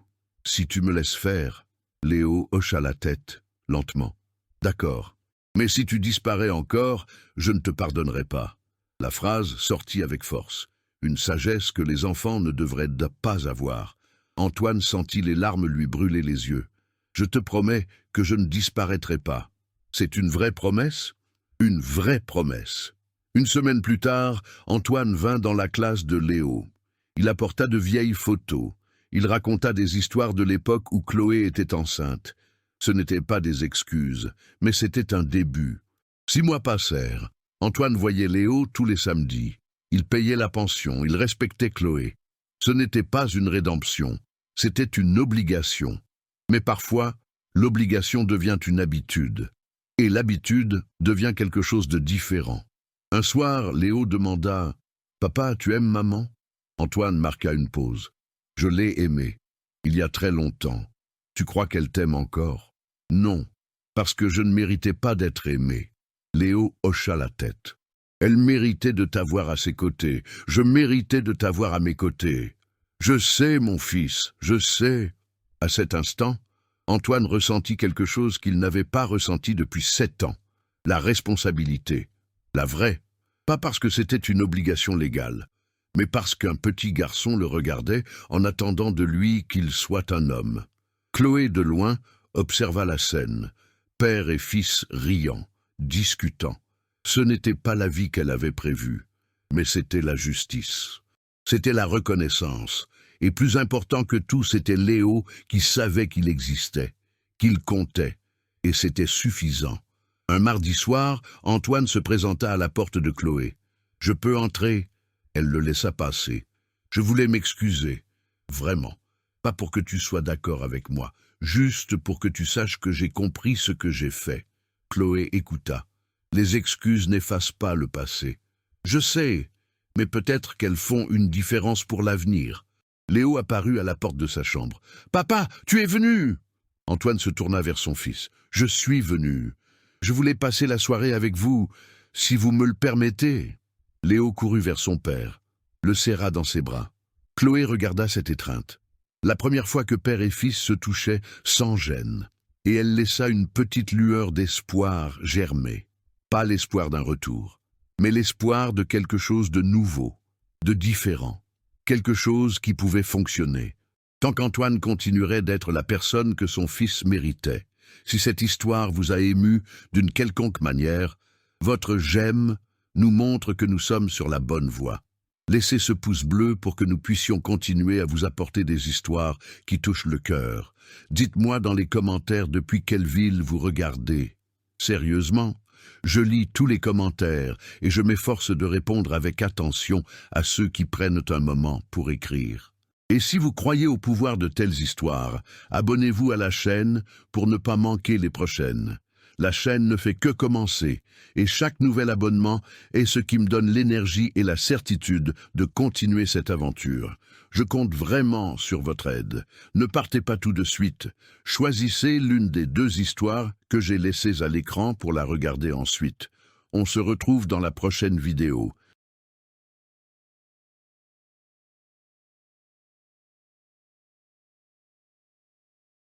si tu me laisses faire. » Léo hocha la tête, lentement. « D'accord. Mais si tu disparais encore, je ne te pardonnerai pas. » La phrase sortit avec force. Une sagesse que les enfants ne devraient pas avoir. Antoine sentit les larmes lui brûler les yeux. « Je te promets que je ne disparaîtrai pas. » C'est une vraie promesse ? Une vraie promesse. Une semaine plus tard, Antoine vint dans la classe de Léo. Il apporta de vieilles photos. Il raconta des histoires de l'époque où Chloé était enceinte. Ce n'étaient pas des excuses, mais c'était un début. 6 mois passèrent. Antoine voyait Léo tous les samedis. Il payait la pension, il respectait Chloé. Ce n'était pas une rédemption, c'était une obligation. Mais parfois, l'obligation devient une habitude. Et l'habitude devient quelque chose de différent. Un soir, Léo demanda « Papa, tu aimes maman ?» Antoine marqua une pause. « Je l'ai aimée. Il y a très longtemps. Tu crois qu'elle t'aime encore ?»« Non, parce que je ne méritais pas d'être aimé. » Léo hocha la tête. « Elle méritait de t'avoir à ses côtés. Je méritais de t'avoir à mes côtés. Je sais, mon fils, je sais. » À cet instant, Antoine ressentit quelque chose qu'il n'avait pas ressenti depuis 7 ans. La responsabilité. La vraie. Pas parce que c'était une obligation légale, mais parce qu'un petit garçon le regardait en attendant de lui qu'il soit un homme. Chloé, de loin, observa la scène. Père et fils riant, discutant. Ce n'était pas la vie qu'elle avait prévue, mais c'était la justice. C'était la reconnaissance. Et plus important que tout, c'était Léo qui savait qu'il existait, qu'il comptait. Et c'était suffisant. Un mardi soir, Antoine se présenta à la porte de Chloé. « Je peux entrer ?» Elle le laissa passer. « Je voulais m'excuser. Vraiment. Pas pour que tu sois d'accord avec moi. Juste pour que tu saches que j'ai compris ce que j'ai fait. » Chloé écouta. « Les excuses n'effacent pas le passé. Je sais, mais peut-être qu'elles font une différence pour l'avenir. » Léo apparut à la porte de sa chambre. « Papa, tu es venu !» Antoine se tourna vers son fils. « Je suis venu. Je voulais passer la soirée avec vous, si vous me le permettez. » Léo courut vers son père, le serra dans ses bras. Chloé regarda cette étreinte. La première fois que père et fils se touchaient sans gêne. Et elle laissa une petite lueur d'espoir germer. Pas l'espoir d'un retour, mais l'espoir de quelque chose de nouveau, de différent. Quelque chose qui pouvait fonctionner. Tant qu'Antoine continuerait d'être la personne que son fils méritait. Si cette histoire vous a ému d'une quelconque manière, votre « j'aime » nous montre que nous sommes sur la bonne voie. Laissez ce pouce bleu pour que nous puissions continuer à vous apporter des histoires qui touchent le cœur. Dites-moi dans les commentaires depuis quelle ville vous regardez. Sérieusement, je lis tous les commentaires et je m'efforce de répondre avec attention à ceux qui prennent un moment pour écrire. Et si vous croyez au pouvoir de telles histoires, abonnez-vous à la chaîne pour ne pas manquer les prochaines. La chaîne ne fait que commencer, et chaque nouvel abonnement est ce qui me donne l'énergie et la certitude de continuer cette aventure. Je compte vraiment sur votre aide. Ne partez pas tout de suite. Choisissez l'une des 2 histoires que j'ai laissées à l'écran pour la regarder ensuite. On se retrouve dans la prochaine vidéo.